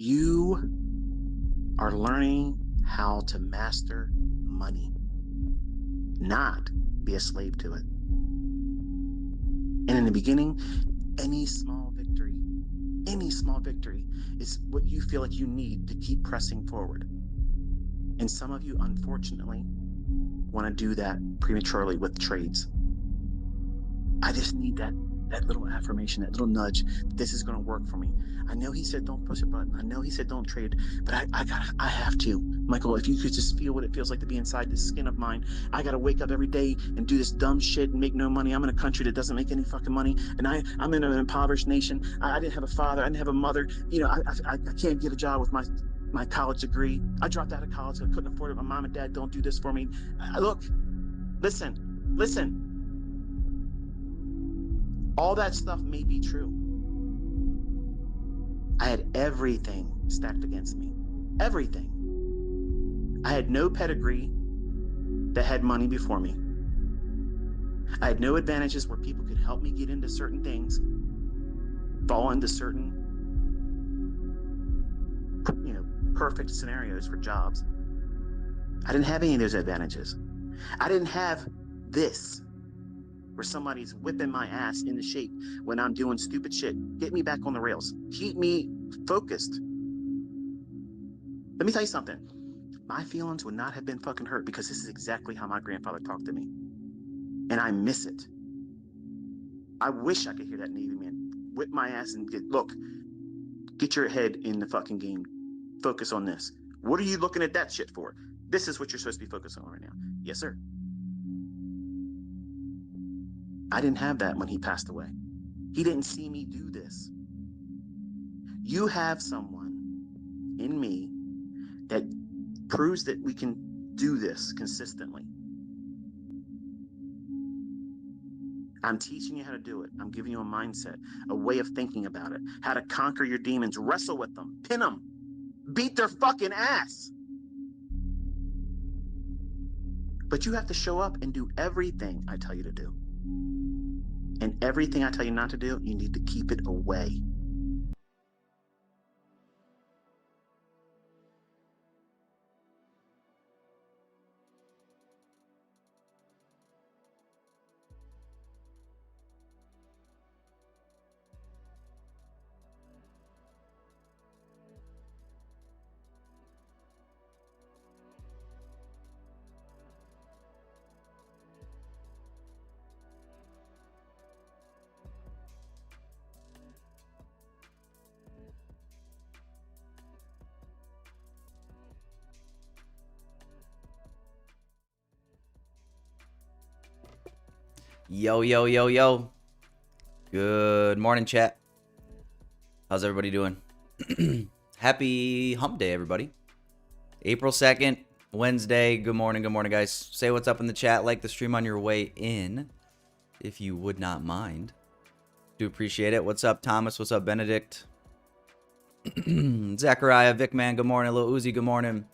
You are learning how to master money, not be a slave to it. And in the beginning, any small victory is what you feel like you need to keep pressing forward. And some of you, unfortunately, want to do that prematurely with trades. I just need that little affirmation, that little nudge. This is going to work for me. I know he said don't push a button. I know he said don't trade, but I have to. Michael, if you could just feel what it feels like to be inside this skin of mine. I got to wake up every day and do this dumb shit and make no money. I'm in a country that doesn't make any fucking money, and I'm in an impoverished nation. I didn't have a father. I didn't have a mother. You know, I can't get a job with my college degree. I dropped out of college. I couldn't afford it. My mom and dad don't do this for me. Look, listen. All that stuff may be true. I had everything stacked against me. Everything. I had no pedigree that had money before me. I had no advantages where people could help me get into certain things, fall into certain, perfect scenarios for jobs. I didn't have any of those advantages. I didn't have this, where somebody's whipping my ass into shape when I'm doing stupid shit. Get me back on the rails. Keep me focused. Let me tell you something. My feelings would not have been fucking hurt because this is exactly how my grandfather talked to me. And I miss it. I wish I could hear that Navy man whip my ass and get your head in the fucking game. Focus on this. What are you looking at that shit for? This is what you're supposed to be focusing on right now. Yes, sir. I didn't have that when he passed away. He didn't see me do this. You have someone in me that proves that we can do this consistently. I'm teaching you how to do it. I'm giving you a mindset, a way of thinking about it, how to conquer your demons, wrestle with them, pin them, beat their fucking ass. But you have to show up and do everything I tell you to do. And everything I tell you not to do, you need to keep it away. Yo, yo, yo, yo. Good morning, chat. How's everybody doing? Happy hump day, everybody. April 2nd, Wednesday. Good morning, guys. Say what's up in the chat. Like the stream on your way in, if you would not mind. Do appreciate it. What's up, Thomas? What's up, Benedict? Zachariah, Vicman, good morning. Lil Uzi, good morning.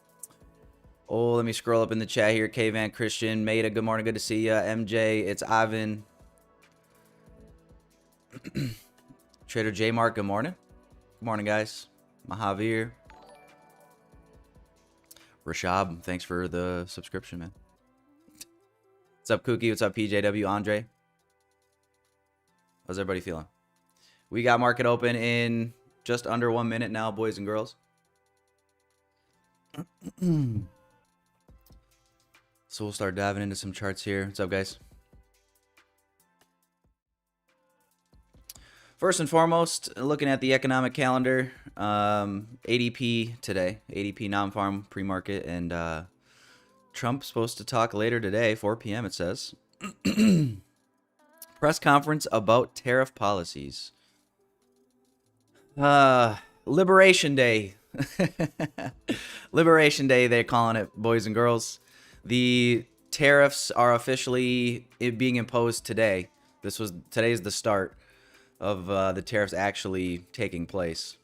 Oh, let me scroll up in the chat here. K-Van, Christian, Maida, good morning. Good to see ya. MJ, it's Ivan. Trader J Mark, good morning. Good morning, guys. Mahavir. Rashab, thanks for the subscription, man. What's up, Kookie? What's up, PJW? Andre? How's everybody feeling? We got market open in just under 1 minute now, boys and girls. So we'll start diving into some charts here. What's up, guys? First and foremost, looking at the economic calendar, ADP today, ADP non-farm pre-market, and Trump's supposed to talk later today, 4 p.m. it says. Press conference about tariff policies. Liberation Day. Liberation Day, they're calling it, boys and girls. The tariffs are officially being imposed today. Today's the start of the tariffs actually taking place.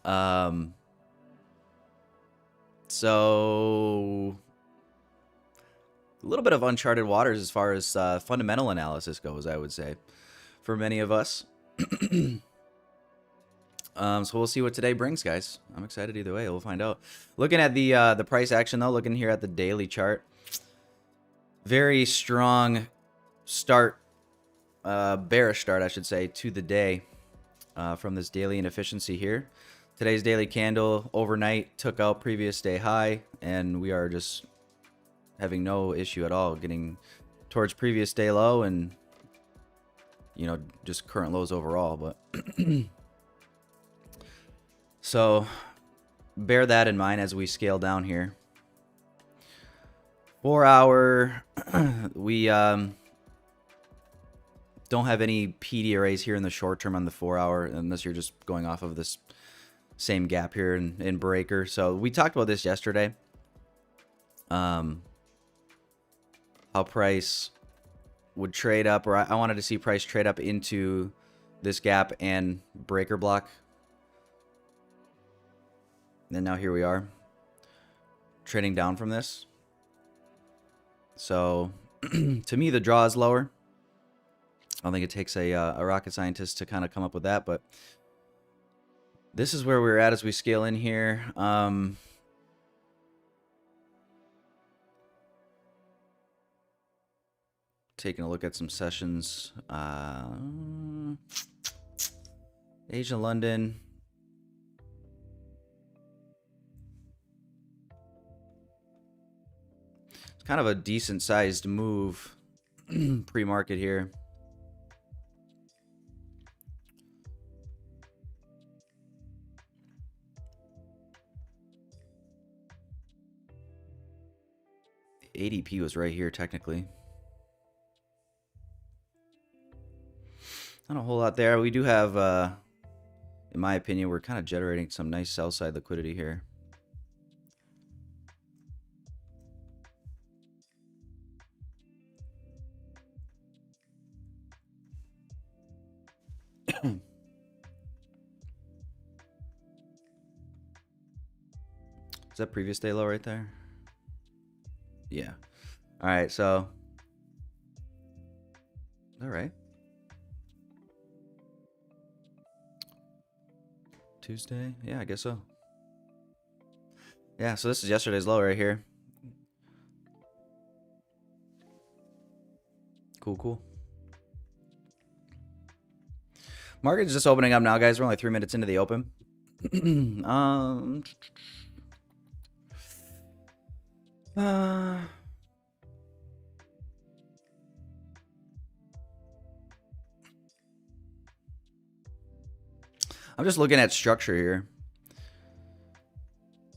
So a little bit of uncharted waters as far as fundamental analysis goes, I would say, for many of us. So we'll see what today brings, guys. I'm excited either way. We'll find out. Looking at the price action though, looking here at the daily chart, very strong start, bearish start, I should say, to the day from this daily inefficiency here. Today's daily candle overnight took out previous day high, and we are just having no issue at all getting towards previous day low and, you know, just current lows overall. But so bear that in mind as we scale down here. 4 hour, we don't have any PD arrays here in the short term on the 4 hour, unless you're just going off of this same gap here in breaker. So we talked about this yesterday. How price would trade up, or I wanted to see price trade up into this gap and breaker block. And now here we are trading down from this. So to me, the draw is lower. I don't think it takes a rocket scientist to kind of come up with that, but this is where we're at as we scale in here. Taking a look at some sessions. Asia, London. It's kind of a decent sized move pre-market here. ADP was right here technically. Not a whole lot there. We do have, in my opinion, we're kind of generating some nice sell side liquidity here. Is that previous day low right there? Yeah. All right, so all right. Tuesday? Yeah, I guess so. Yeah, so this is yesterday's low right here. Cool, cool. Market's just opening up now, guys. We're only 3 minutes into the open. I'm just looking at structure here.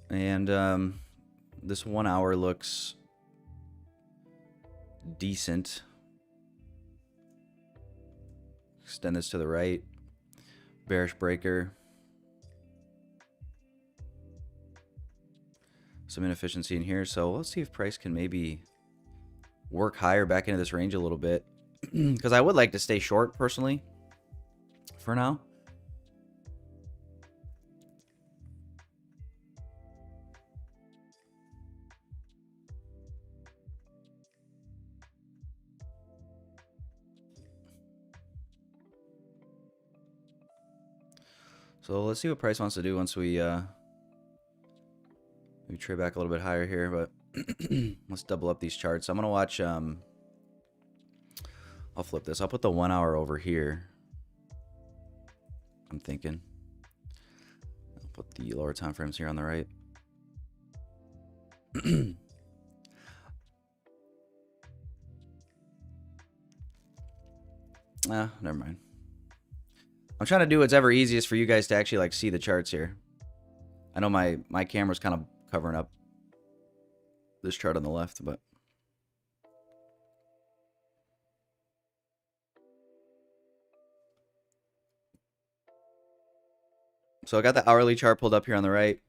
And this 1 hour looks decent. Extend this to the right. Bearish breaker. Some inefficiency in here. So let's see if price can maybe work higher back into this range a little bit. Because I would like to stay short personally for now. So let's see what price wants to do once we trade back a little bit higher here, but let's double up these charts. I'm gonna watch. I'll flip this. I'll put the 1 hour over here. I'm thinking. I'll put the lower time frames here on the right. Never mind. I'm trying to do what's ever easiest for you guys to actually like see the charts here. I know my camera's kind of covering up this chart on the left, but so I got the hourly chart pulled up here on the right.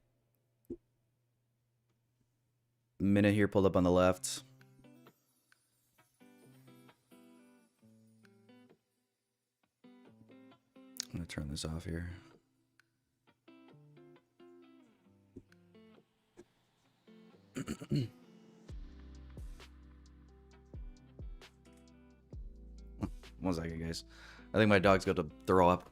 Minute here pulled up on the left. I'm gonna turn this off here. One second, guys. I think my dog's got to throw up.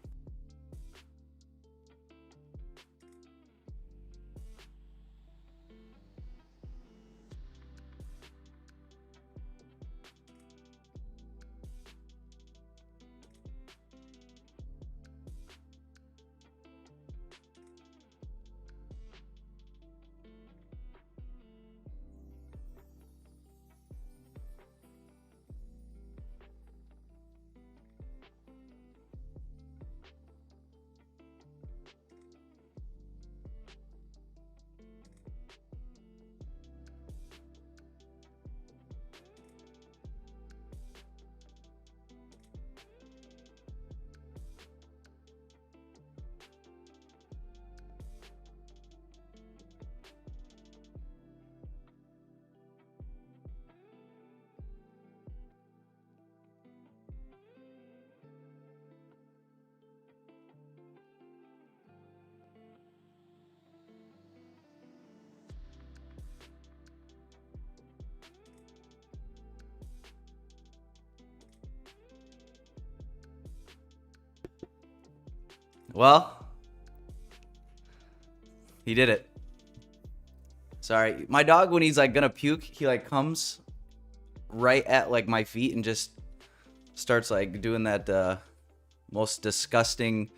Well, he did it. Sorry. My dog, when he's like gonna puke, he like comes right at like my feet and just starts like doing that most disgusting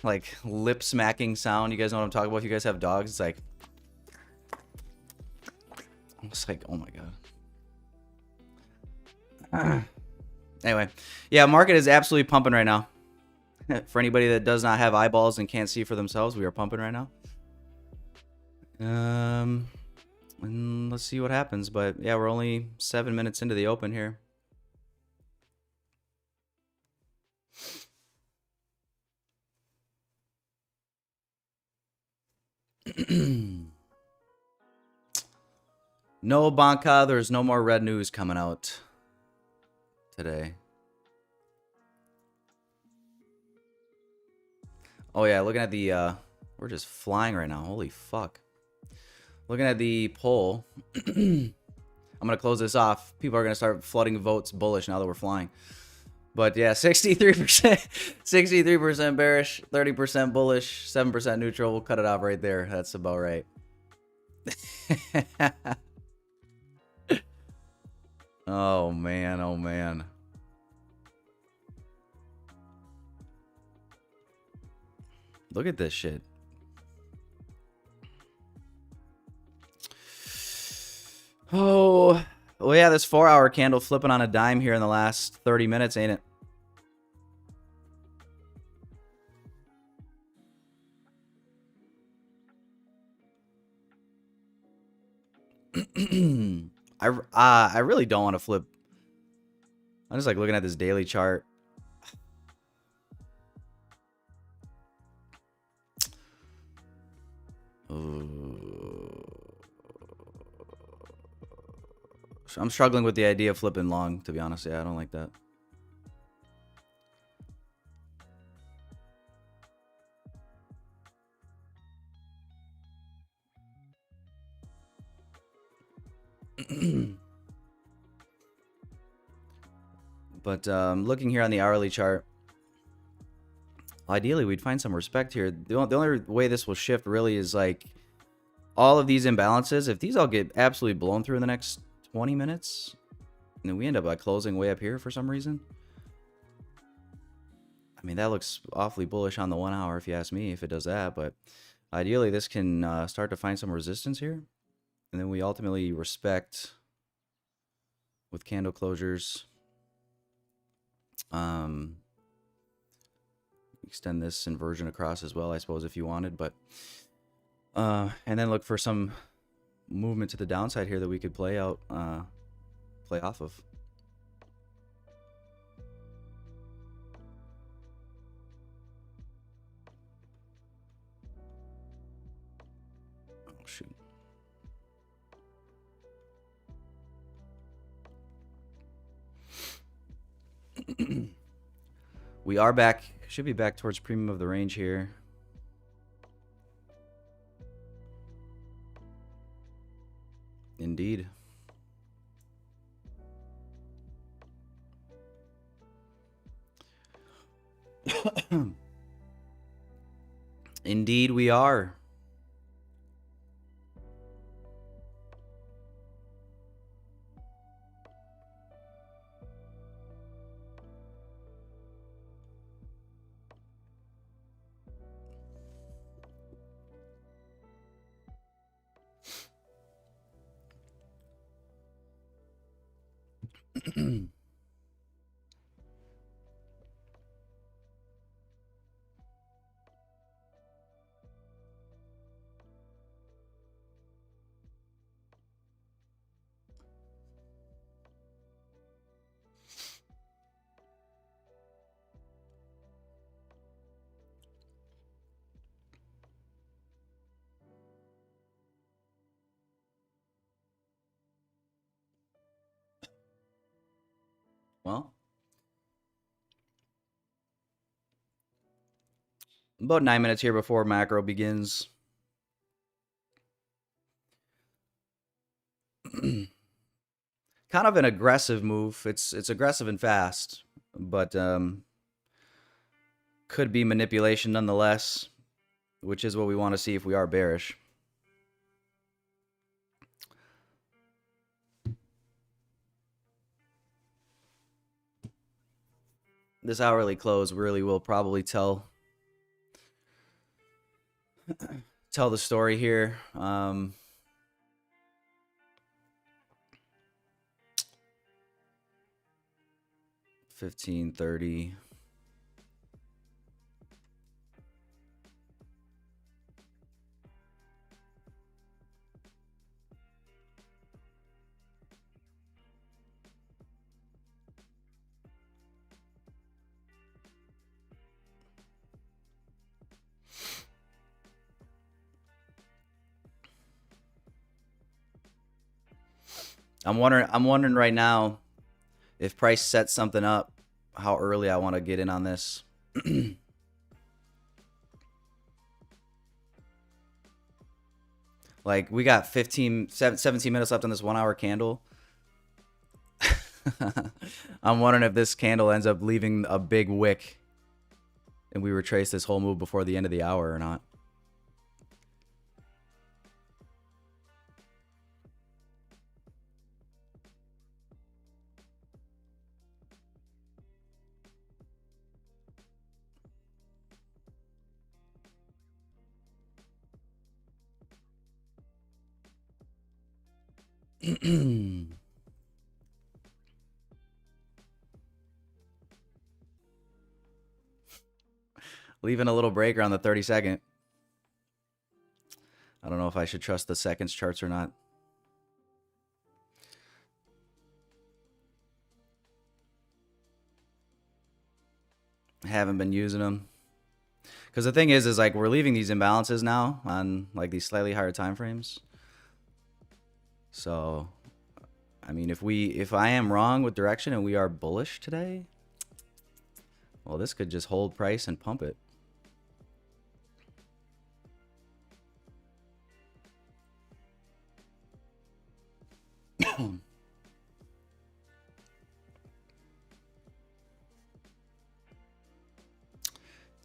like lip smacking sound. You guys know what I'm talking about? If you guys have dogs, it's like oh my god. Anyway, yeah, market is absolutely pumping right now. For anybody that does not have eyeballs and can't see for themselves, we are pumping right now. And let's see what happens. But yeah, we're only 7 minutes into the open here. No, Banca, there's no more red news coming out today. Oh yeah, looking at the we're just flying right now. Holy fuck. Looking at the poll. I'm gonna close this off. People are gonna start flooding votes bullish now that we're flying. But yeah, 63%, 63% bearish, 30% bullish, 7% neutral. We'll cut it off right there. That's about right. Oh man, oh man. Look at this shit. Oh, well, yeah, this 4-hour candle flipping on a dime here in the last 30 minutes, ain't it? I really don't want to flip. I'm just like looking at this daily chart. I'm struggling with the idea of flipping long, to be honest. Yeah, I don't like that. But looking here on the hourly chart, ideally we'd find some respect here. The only way this will shift really is like all of these imbalances. If these all get absolutely blown through in the next 20 minutes, and then we end up like closing way up here for some reason. I mean, that looks awfully bullish on the 1 hour if you ask me, if it does that. But ideally this can start to find some resistance here. And then we ultimately respect with candle closures. Extend this inversion across as well, I suppose, if you wanted. But and then look for some movement to the downside here that we could play out, play off of. Oh shoot. We are back. Should be back towards premium of the range here. Indeed. Indeed we are. Well, about 9 minutes here before macro begins. Kind of an aggressive move. It's aggressive and fast, but Could be manipulation nonetheless, which is what we want to see if we are bearish. This hourly close really will probably tell the story here. 15:30. I'm wondering right now if price sets something up, how early I want to get in on this. Like, we got 17 minutes left on this 1 hour candle. I'm wondering if this candle ends up leaving a big wick and we retrace this whole move before the end of the hour or not. Leaving a little breaker on the 32nd. I don't know if I should trust the seconds charts or not. Haven't been using them. Because the thing is like we're leaving these imbalances now on like these slightly higher time frames. So, I mean, if I am wrong with direction and we are bullish today, well, this could just hold price and pump it.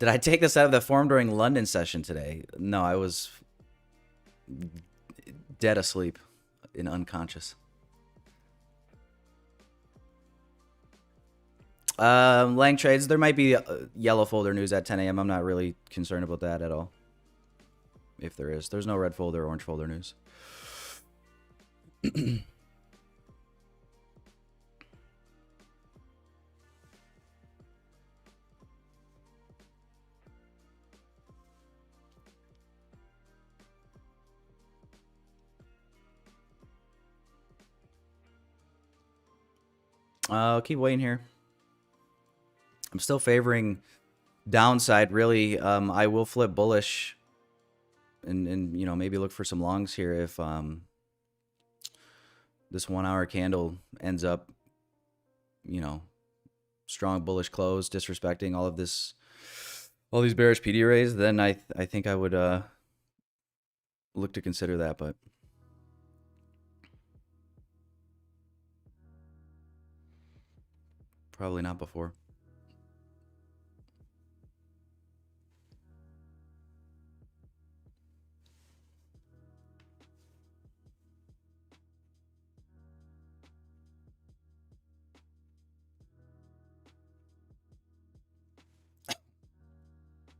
Did I take this out of the form during London session today? No, I was dead asleep and unconscious. Lang trades. There might be yellow folder news at 10 a.m. I'm not really concerned about that at all. If there is. There's no red folder or orange folder news. I'll keep waiting here. I'm still favoring downside, really. I will flip bullish and you know, maybe look for some longs here if this 1 hour candle ends up, you know, strong bullish close, disrespecting all these bearish PD rays, then I think I would look to consider that, but probably not before.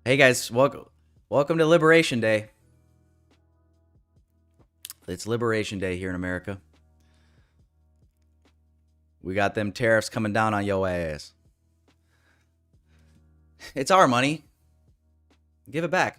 Hey guys, welcome to Liberation Day. It's Liberation Day here in America. We got them tariffs coming down on yo ass. It's our money. Give it back.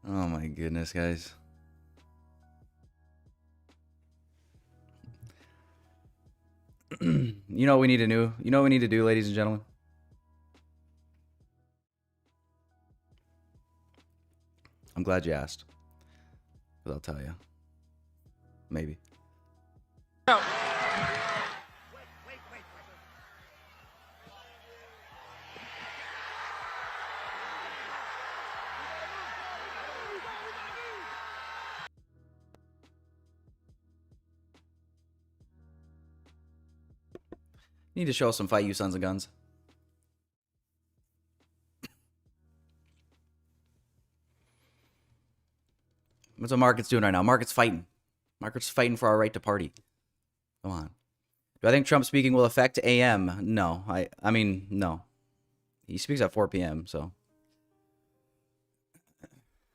Oh my goodness, guys. You know what we need to do? You know what we need to do, ladies and gentlemen? I'm glad you asked. But I'll tell you. Maybe. No. You need to show us some fight, you sons of guns. What's the market's doing right now? Market's fighting. Market's fighting for our right to party. Come on. Do I think Trump speaking will affect AM? No. I mean, no. He speaks at 4 p.m., so.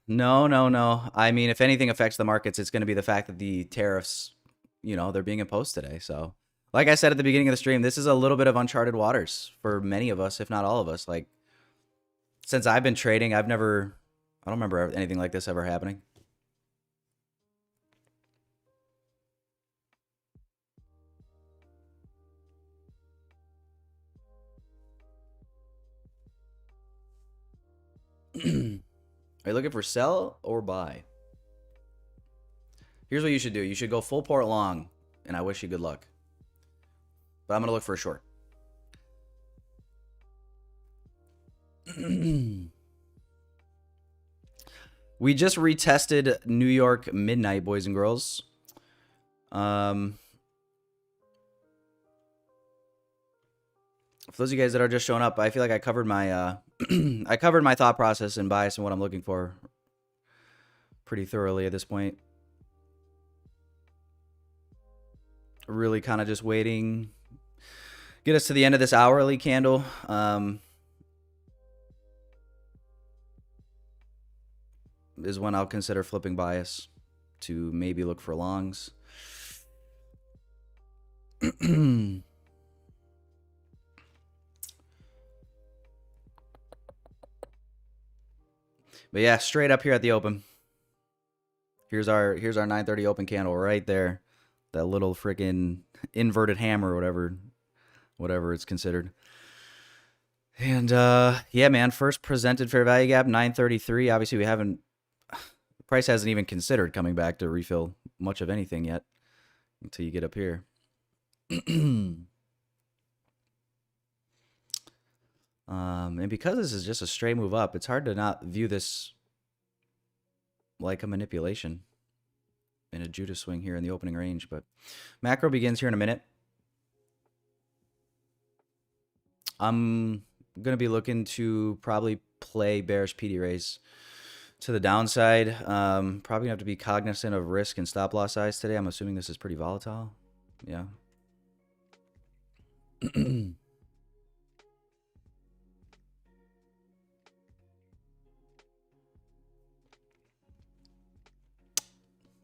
No. I mean, if anything affects the markets, it's going to be the fact that the tariffs, they're being imposed today. So, like I said at the beginning of the stream, this is a little bit of uncharted waters for many of us, if not all of us. Like, since I've been trading, I don't remember anything like this ever happening. Are you looking for sell or buy? Here's what you should do. You should go full port long, and I wish you good luck. But I'm going to look for a short. We just retested New York midnight, boys and girls. For those of you guys that are just showing up, I feel like I covered my I covered my thought process and bias and what I'm looking for pretty thoroughly at this point. Really kind of just waiting. Get us to the end of this hourly candle. Is when I'll consider flipping bias to maybe look for longs. But yeah, straight up here at the open. Here's our 9:30 open candle right there. That little freaking inverted hammer or whatever it's considered. And yeah, man, first presented fair value gap 933. Obviously, the price hasn't even considered coming back to refill much of anything yet until you get up here. And because this is just a straight move up, it's hard to not view this like a manipulation in a Judas swing here in the opening range. But macro begins here in a minute. I'm going to be looking to probably play bearish PD raise to the downside. Probably going to have to be cognizant of risk and stop loss size today. I'm assuming this is pretty volatile. Yeah.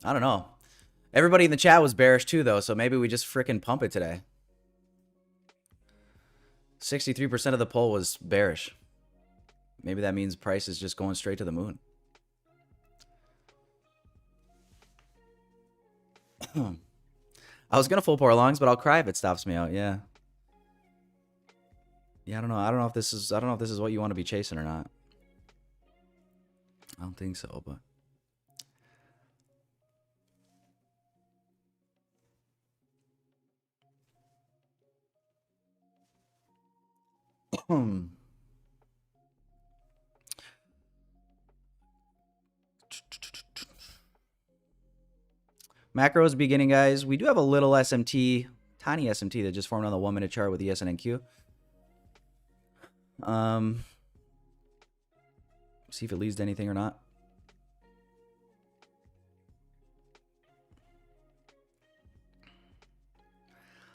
I don't know. Everybody in the chat was bearish too, though, so maybe we just freaking pump it today. 63% of the poll was bearish. Maybe that means price is just going straight to the moon. I was gonna full pour longs, but I'll cry if it stops me out. Yeah. Yeah, I don't know. I don't know if this is what you want to be chasing or not. I don't think so, but macro is beginning, guys. We do have a little SMT, tiny SMT that just formed on the 1 minute chart with the SNNQ. See if it leads to anything or not.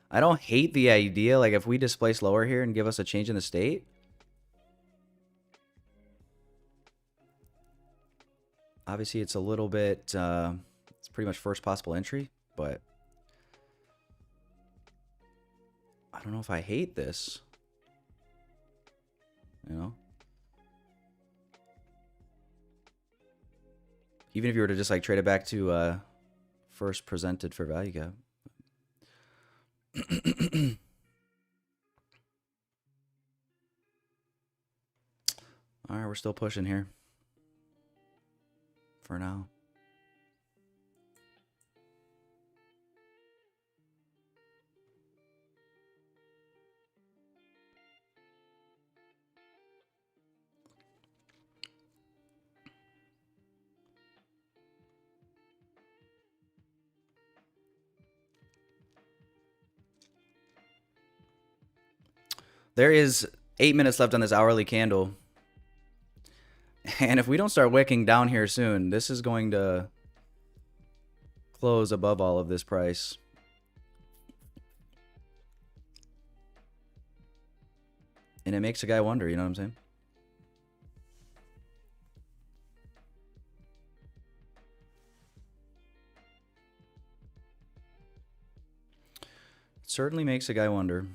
I don't hate the idea. Like, if we displace lower here and give us a change in the state. Obviously, it's a little bit, it's pretty much first possible entry, but I don't know if I hate this. You know? Even if you were to just like trade it back to first presented for value gap. All right, we're still pushing here for now. There is 8 minutes left on this hourly candle. And if we don't start wicking down here soon, this is going to close above all of this price. And it makes a guy wonder, you know what I'm saying? It certainly makes a guy wonder.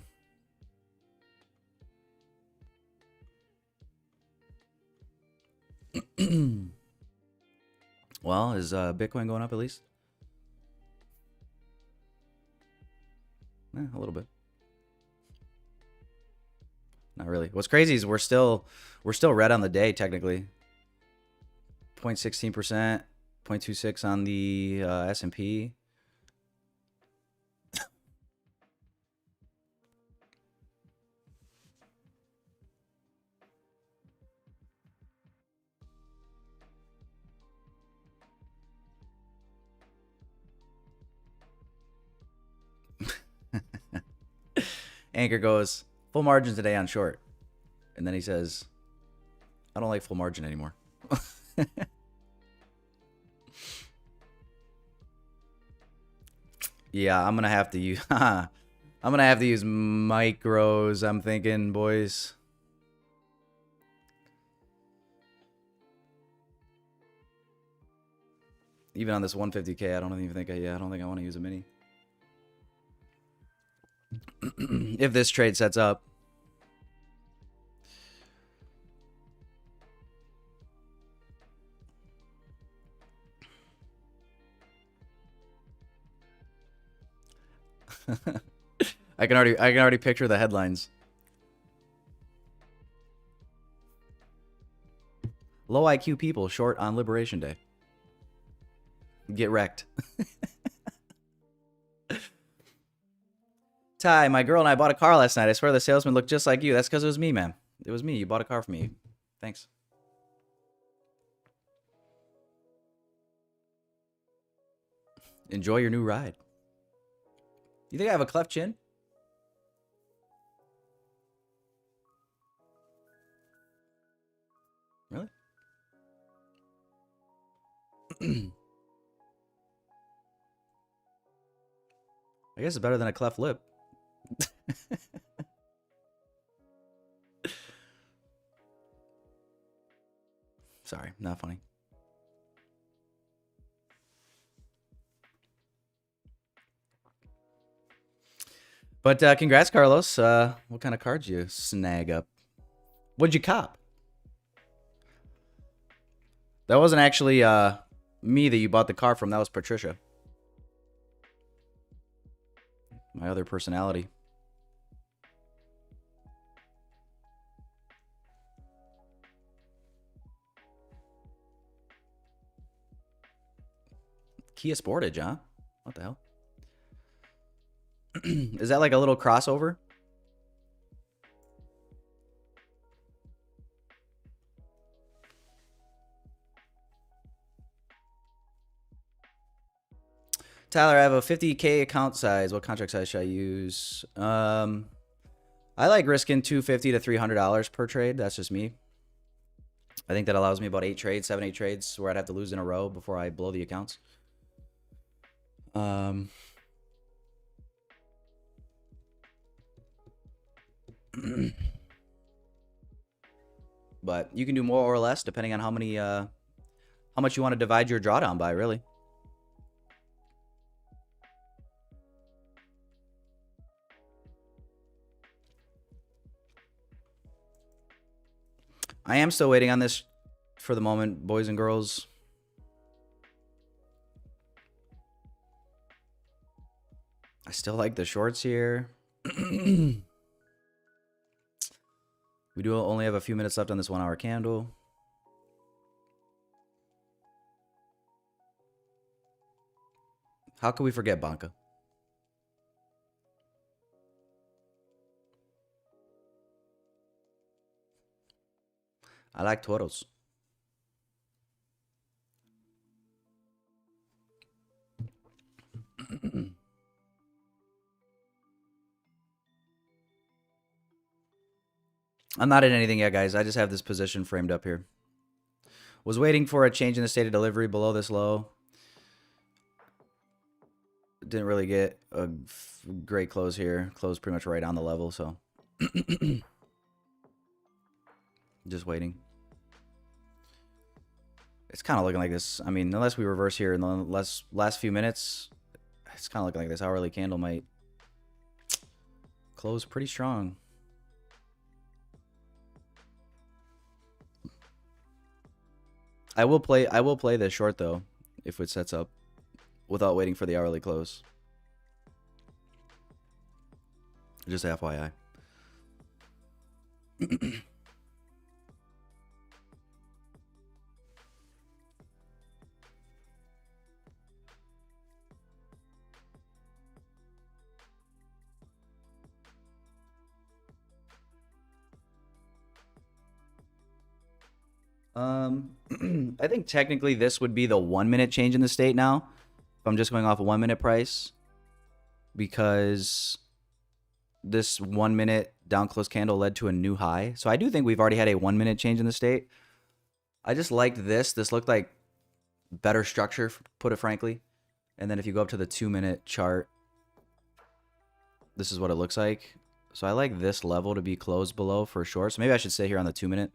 Well, is Bitcoin going up at least? A little bit. Not really. What's crazy is we're still red on the day technically. 0.16%, 0.26 on the S&P. Anchor goes, full margin today on short. And then he says, I don't like full margin anymore. Yeah, I'm going to have to use micros, I'm thinking, boys. Even on this 150K, I don't think I want to use a mini. If this trade sets up. I can already picture the headlines. Low IQ people short on Liberation Day. Get wrecked. Ty, my girl and I bought a car last night. I swear the salesman looked just like you. That's because it was me, man. It was me. You bought a car for me. Thanks. Enjoy your new ride. You think I have a cleft chin? Really? I guess it's better than a cleft lip. Sorry, not funny. But congrats, Carlos. What kind of cards you snag up? What'd you cop? That wasn't actually me that you bought the car from. That was Patricia. My other personality. Kia Sportage, huh? What the hell? Is that like a little crossover? Tyler, I have a 50K account size. What contract size should I use? I like risking $250 to $300 per trade. That's just me. I think that allows me about 7, 8 trades where I'd have to lose in a row before I blow the accounts. But you can do more or less depending on how much you want to divide your drawdown by, really. I am still waiting on this for the moment, boys and girls. I still like the shorts here. We do only have a few minutes left on this 1 hour candle. How could we forget Banca? I like toros. I'm not in anything yet, guys. I just have this position framed up here. Was waiting for a change in the state of delivery below this low. Didn't really get a great close here. Closed pretty much right on the level, so just waiting. It's kind of looking like this. I mean, unless we reverse here in the last few minutes, it's kind of looking like this hourly candle might close pretty strong. I will play this short though if it sets up without waiting for the hourly close. Just FYI. I think technically this would be the 1 minute change in the state now. If I'm just going off a 1 minute price, because this 1 minute down close candle led to a new high. So I do think we've already had a 1 minute change in the state. I just liked this. This looked like better structure, put it frankly. And then if you go up to the 2 minute chart, this is what it looks like. So I like this level to be closed below for short. So maybe I should stay here on the 2 minute,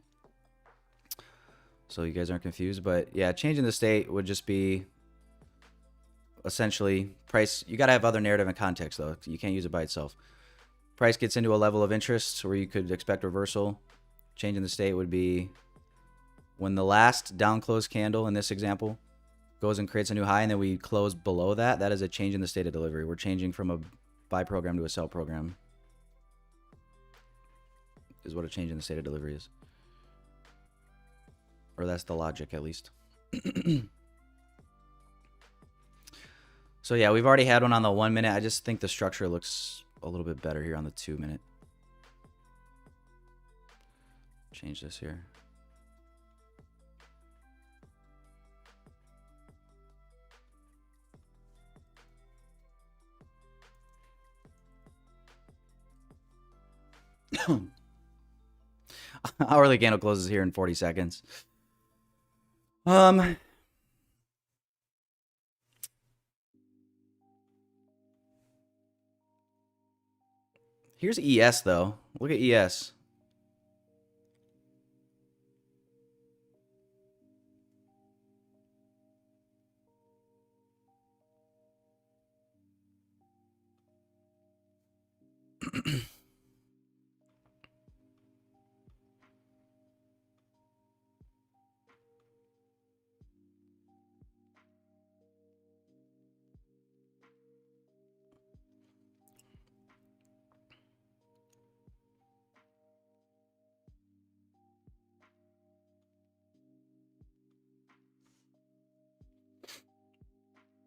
so you guys aren't confused. But yeah, changing the state would just be essentially price. You got to have other narrative and context though. You can't use it by itself. Price gets into a level of interest where you could expect reversal. Changing the state would be when the last down close candle in this example goes and creates a new high, and then we close below that. That is a change in the state of delivery. We're changing from a buy program to a sell program, is what a change in the state of delivery is. Or that's the logic, at least. So yeah, we've already had one on the 1 minute. I just think the structure looks a little bit better here on the 2 minute. Change this here. Hourly candle closes here in 40 seconds. Here's ES though. Look at ES.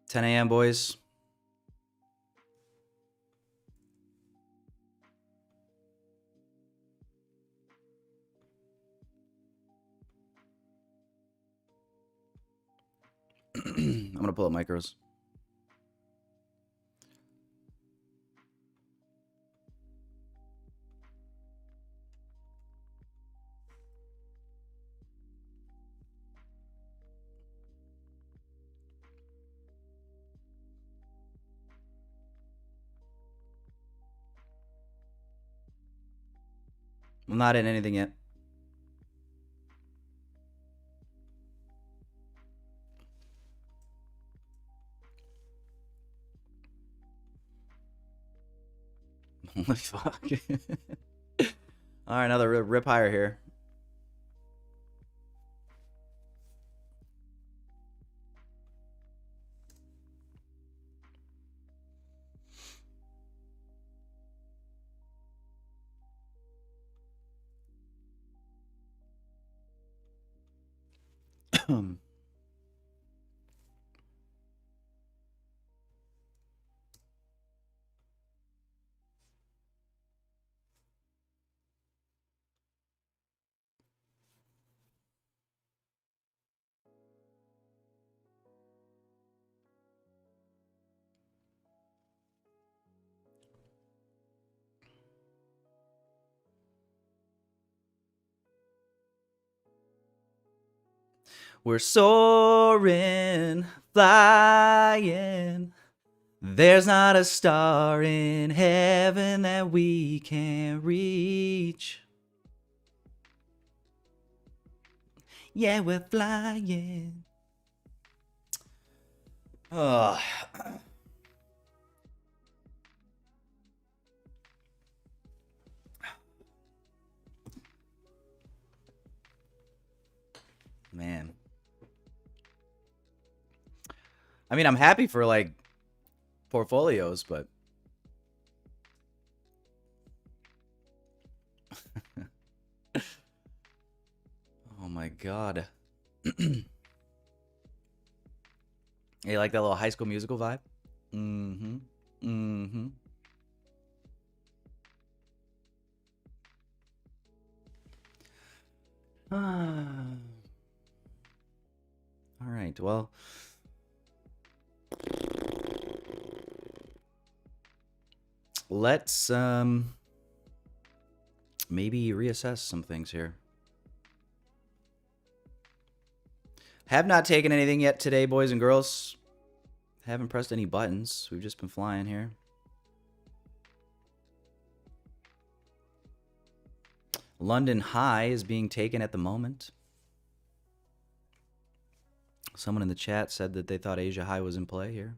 $10 a.m. boys. I'm gonna pull up micros. I'm not in anything yet. Holy fuck. All right, another rip higher here. We're soaring, flying. There's not a star in heaven that we can't reach. Yeah, we're flying. Oh. Man. I mean, I'm happy for like portfolios, but oh my god. You like that little High School Musical vibe? Mm-hmm. Mm-hmm. All right, well. Let's maybe reassess some things here. Have not taken anything yet today, boys and girls. Haven't pressed any buttons. We've just been flying here. London High is being taken at the moment. Someone in the chat said that they thought Asia High was in play here.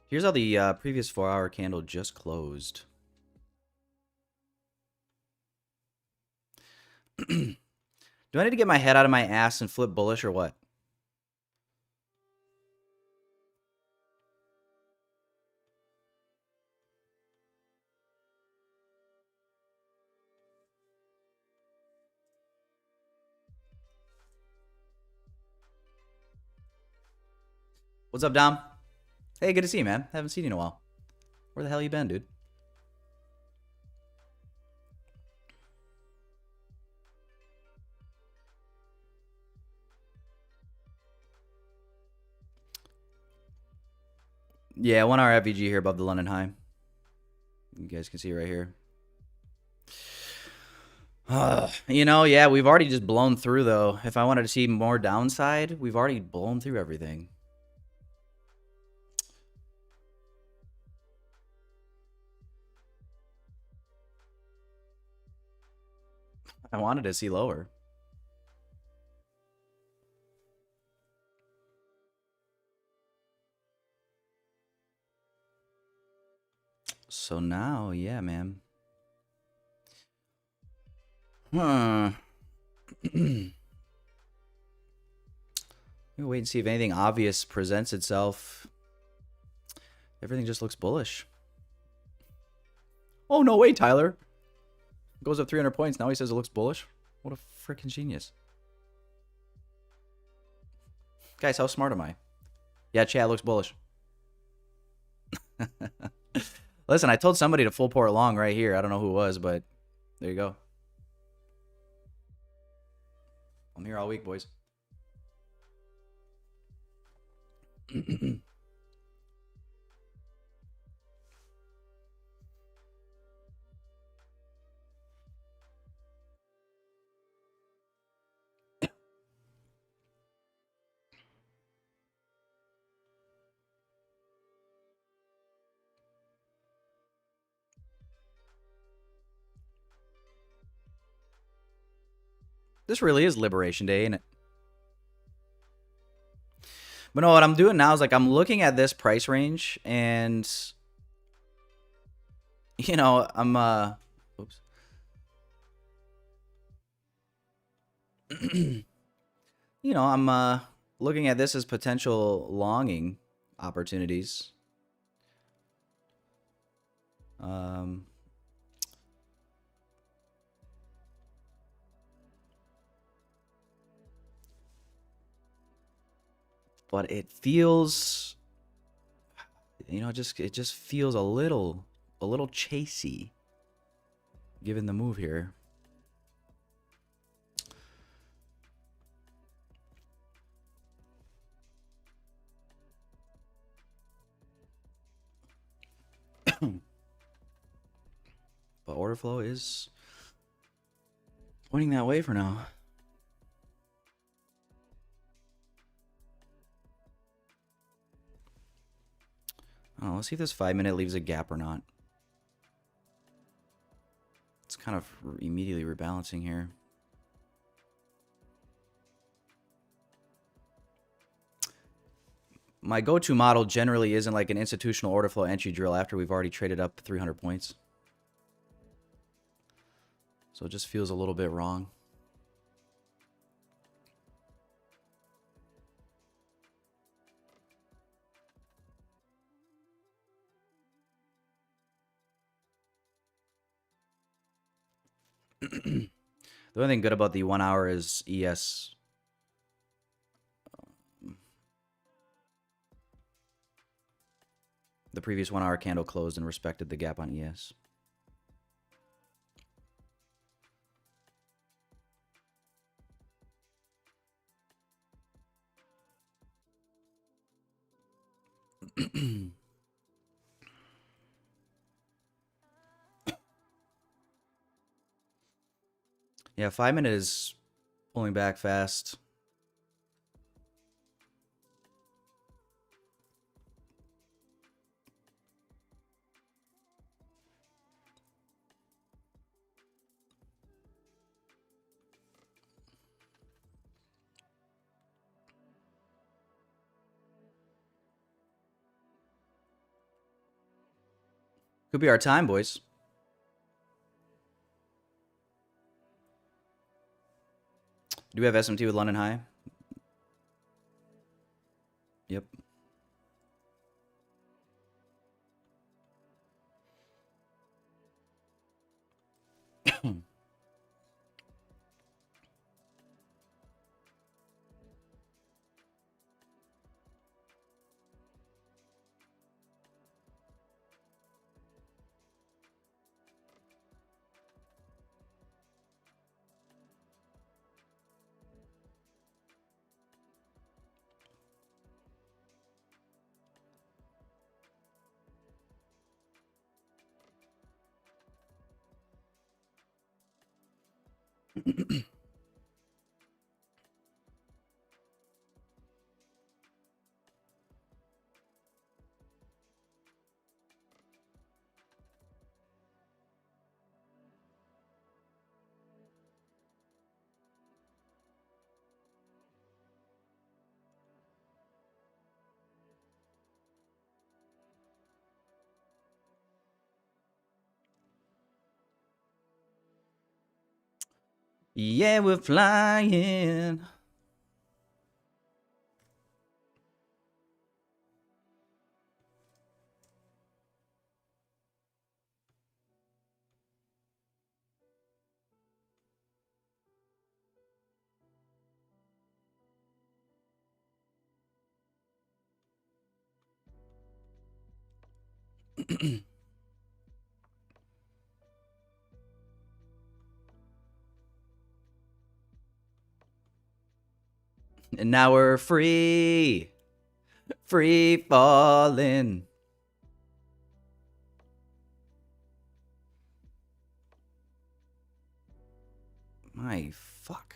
Here's how the previous 4-hour candle just closed. Do I need to get my head out of my ass and flip bullish or what? What's up, Dom? Hey, good to see you, man. Haven't seen you in a while. Where the hell you been, dude? Yeah, 1 hour FVG here above the London High. You guys can see right here. You know, yeah, we've already just blown through, though. If I wanted to see more downside, we've already blown through everything. I wanted to see lower. So now, yeah, man. Huh. We'll wait and see if anything obvious presents itself. Everything just looks bullish. Oh, no way, Tyler. Goes up 300 points. Now he says it looks bullish. What a freaking genius. Guys, how smart am I? Yeah, chat looks bullish. Listen, I told somebody to full port long right here. I don't know who it was, but there you go. I'm here all week, boys. This really is Liberation Day, ain't it? But no, what I'm doing now is like I'm looking at this price range and you know, I'm oops. You know, I'm looking at this as potential longing opportunities. But it feels, you know, it just feels a little chasey given the move here. But order flow is pointing that way for now. Oh, let's see if this 5-minute leaves a gap or not. It's kind of immediately rebalancing here. My go-to model generally isn't like an institutional order flow entry drill after we've already traded up 300 points. So it just feels a little bit wrong. The only thing good about the 1 hour is ES. The previous 1 hour candle closed and respected the gap on ES. Yeah, 5-minute is pulling back fast. Could be our time, boys. Do we have SMT with London High? Yep. Yeah, we're flying. And now we're free. Free falling. My fuck.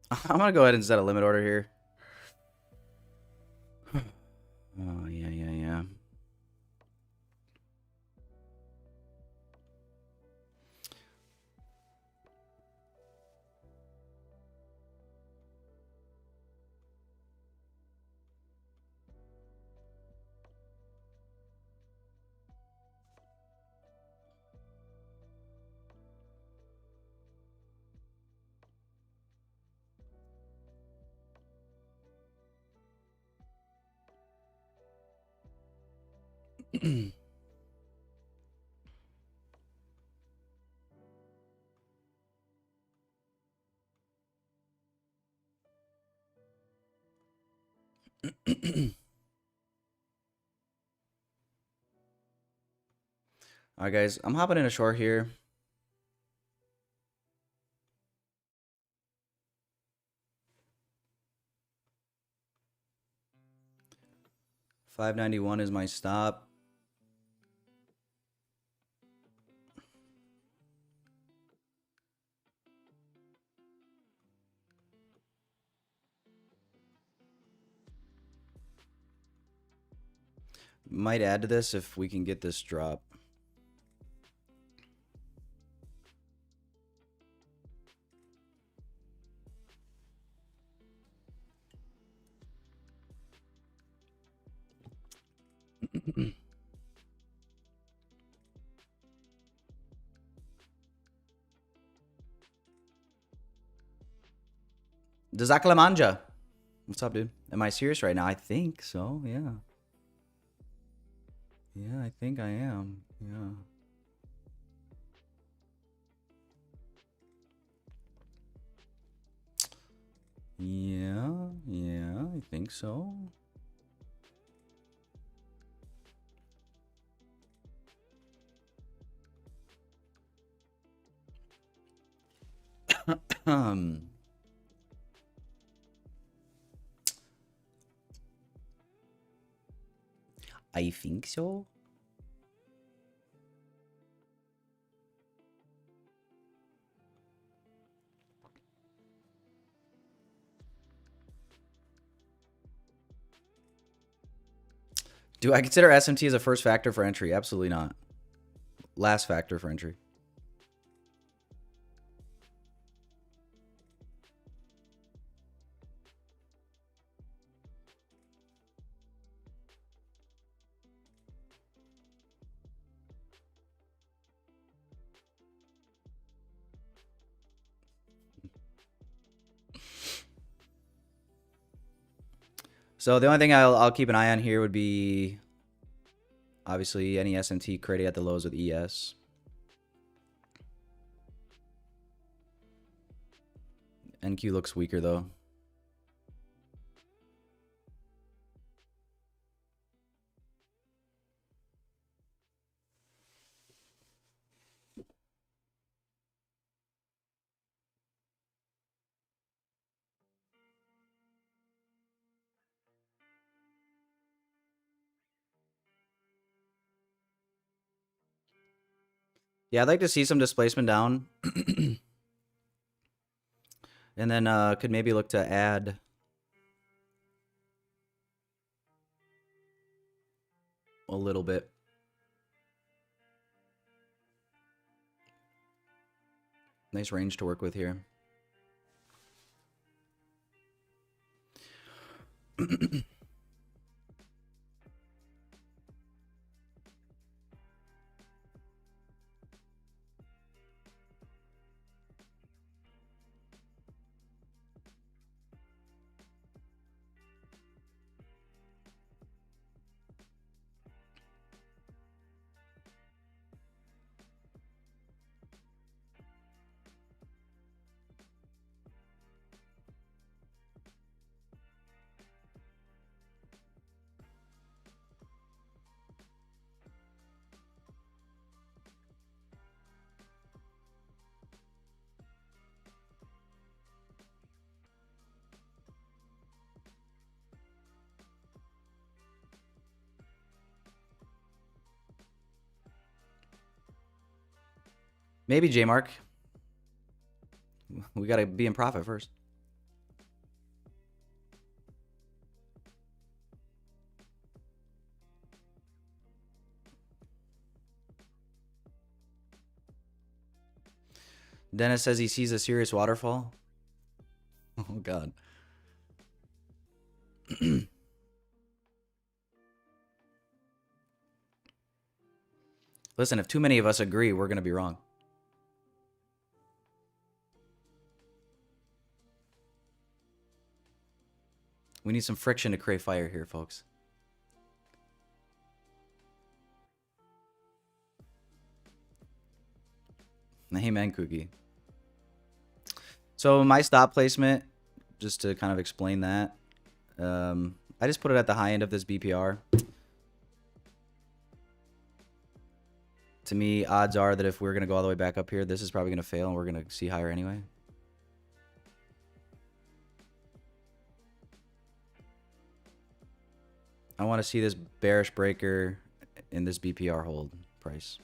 I'm gonna go ahead and set a limit order here. Oh, yeah. All right, guys, I'm hopping in a short here. $5.91 is my stop. Might add to this if we can get this drop. Dezaklamanja. What's up, dude? Am I serious right now? I think so, yeah. Yeah, I think I am. Yeah. Yeah, I think so. I think so. Do I consider SMT as a first factor for entry? Absolutely not. Last factor for entry. So the only thing I'll keep an eye on here would be obviously any SMT created at the lows with ES. NQ looks weaker though. Yeah, I'd like to see some displacement down. And then could maybe look to add a little bit. Nice range to work with here. Maybe J Mark. We gotta be in profit first. Dennis says he sees a serious waterfall. Oh God. Listen, if too many of us agree, we're gonna be wrong. We need some friction to create fire here, folks. Amen, Cookie. So my stop placement, just to kind of explain that, I just put it at the high end of this BPR. To me, odds are that if we're going to go all the way back up here, this is probably going to fail and we're going to see higher anyway. I want to see this bearish breaker in this BPR hold price.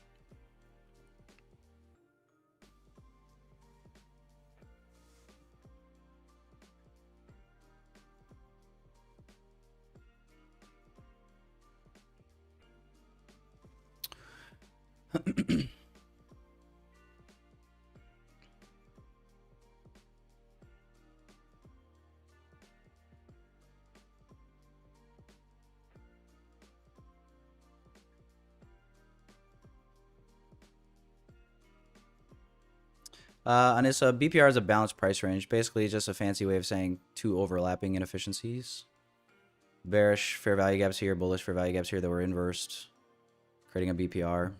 On this BPR is a balanced price range. Basically, just a fancy way of saying two overlapping inefficiencies. Bearish fair value gaps here, bullish fair value gaps here that were inversed, creating a BPR.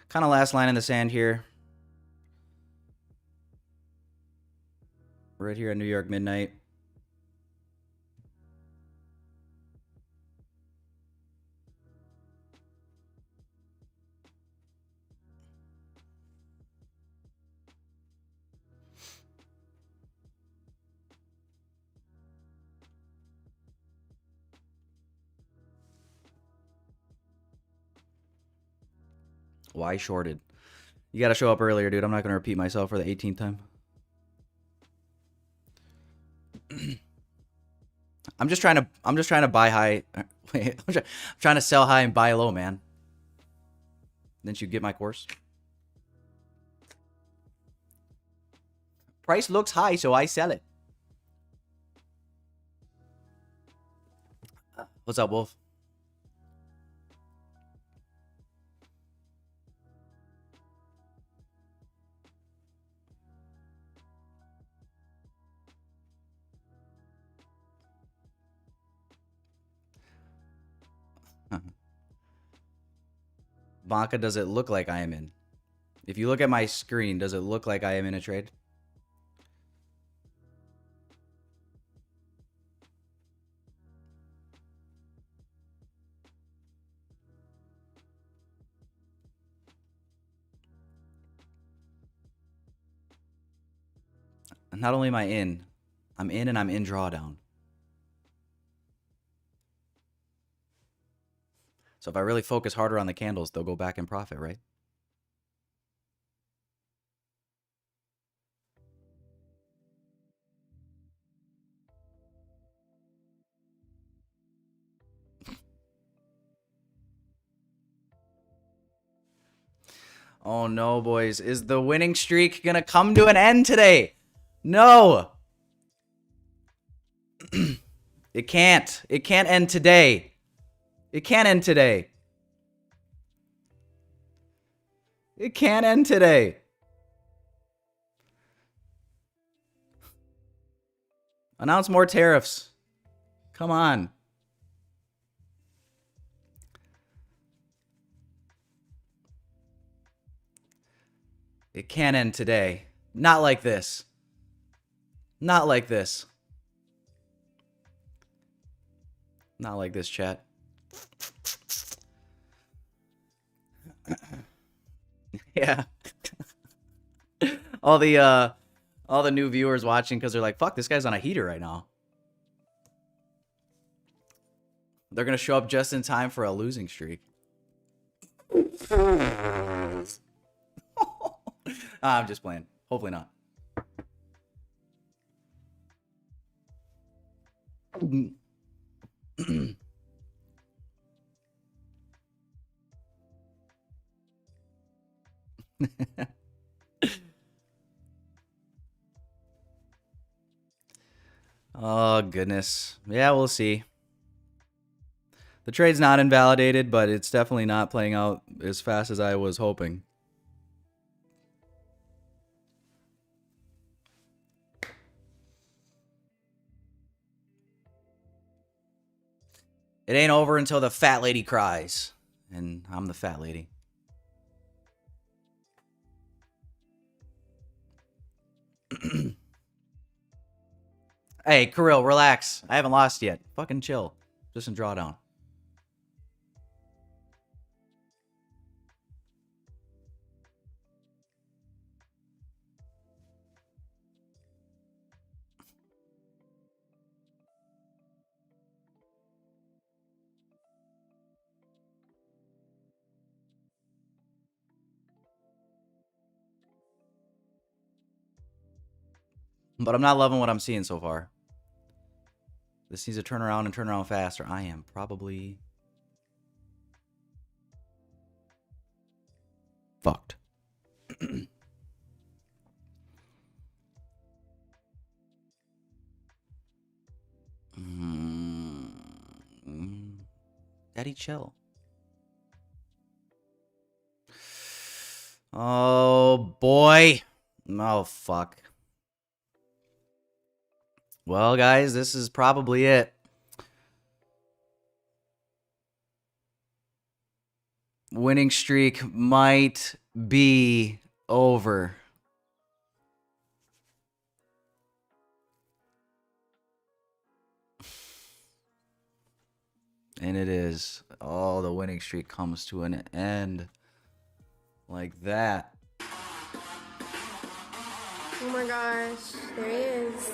Kind of last line in the sand here. Right here at New York midnight. Why shorted? You got to show up earlier, dude. I'm not going to repeat myself for the 18th time. I'm just trying to buy high. Wait, I'm trying to sell high and buy low, man. Didn't you get my course? Price looks high, so I sell it. What's up, Wolf? Banca, does it look like I am in? If you look at my screen, does it look like I am in a trade? Not only am I in, I'm in and I'm in drawdown. So if I really focus harder on the candles, they'll go back in profit, right? Oh no, boys. Is the winning streak going to come to an end today? No. It can't. It can't end today. It can't end today. It can't end today. Announce more tariffs. Come on. It can't end today. Not like this. Not like this. Not like this, chat. Yeah. all the new viewers watching because they're like, fuck, this guy's on a heater right now. They're gonna show up just in time for a losing streak. I'm just playing. Hopefully not. Oh, goodness. Yeah, we'll see. The trade's not invalidated, but it's definitely not playing out as fast as I was hoping. It ain't over until the fat lady cries. And I'm the fat lady. Hey, Kirill, relax. I haven't lost yet. Fucking chill. Just in drawdown. But I'm not loving what I'm seeing so far. This needs to turn around and turn around faster. I am probably fucked. Daddy, chill. Oh, boy. Oh, fuck. Well, guys, this is probably it. Winning streak might be over. And it is. Oh, the winning streak comes to an end. Like that. Oh my gosh, there he is.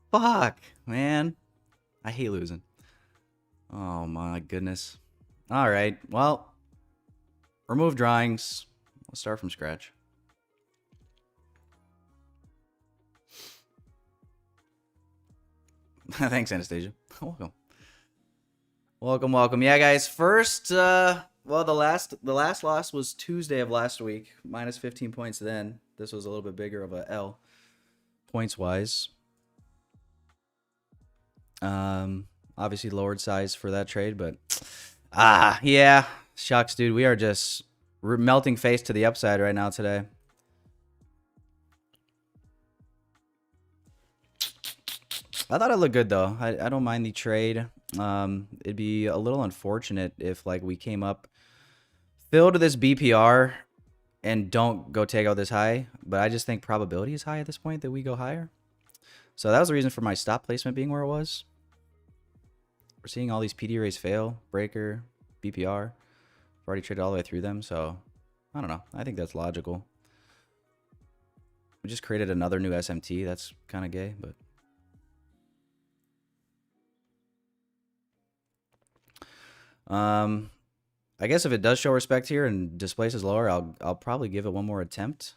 Fuck, man. I hate losing. Oh my goodness. All right. Well, remove drawings. Let's start from scratch. Thanks, Anastasia. Welcome. Welcome. Yeah, guys. First, well, the last loss was Tuesday of last week, minus 15 points. Then this was a little bit bigger of a L, points wise. Obviously lowered size for that trade, but yeah, shucks, dude. We are just melting face to the upside right now today. I thought it looked good though. I don't mind the trade. It'd be a little unfortunate if like we came up, filled this BPR, and don't go take out this high. But I just think probability is high at this point that we go higher. So that was the reason for my stop placement being where it was. We're seeing all these PD rays fail, breaker, BPR. I've already traded all the way through them, so I don't know. I think that's logical. We just created another new SMT. That's kind of gay, but I guess if it does show respect here and displaces lower, I'll probably give it one more attempt.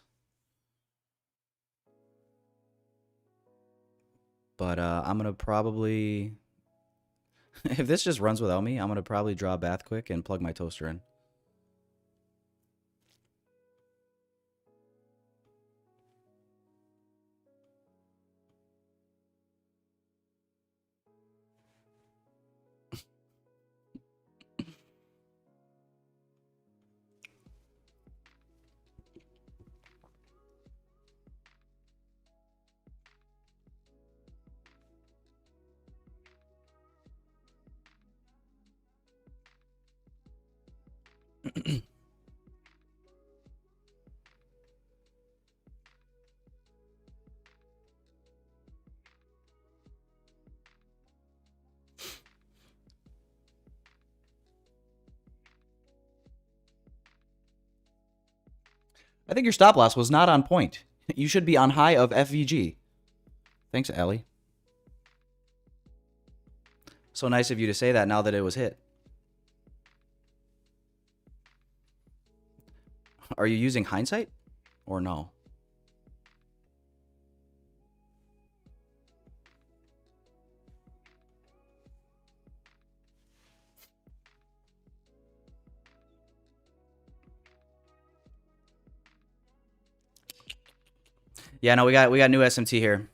But I'm gonna probably, if this just runs without me, I'm gonna probably draw a bath quick and plug my toaster in. I think your stop loss was not on point. You should be on high of FVG. Thanks, Ellie. So nice of you to say that now that it was hit. Are you using hindsight or no? Yeah, no, we got new SMT here.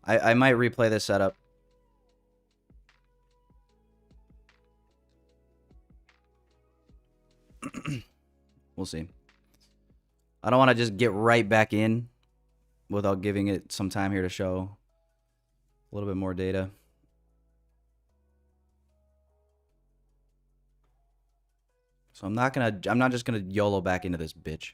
I might replay this setup. We'll see. I don't want to just get right back in without giving it some time here to show a little bit more data. So I'm not just gonna YOLO back into this bitch.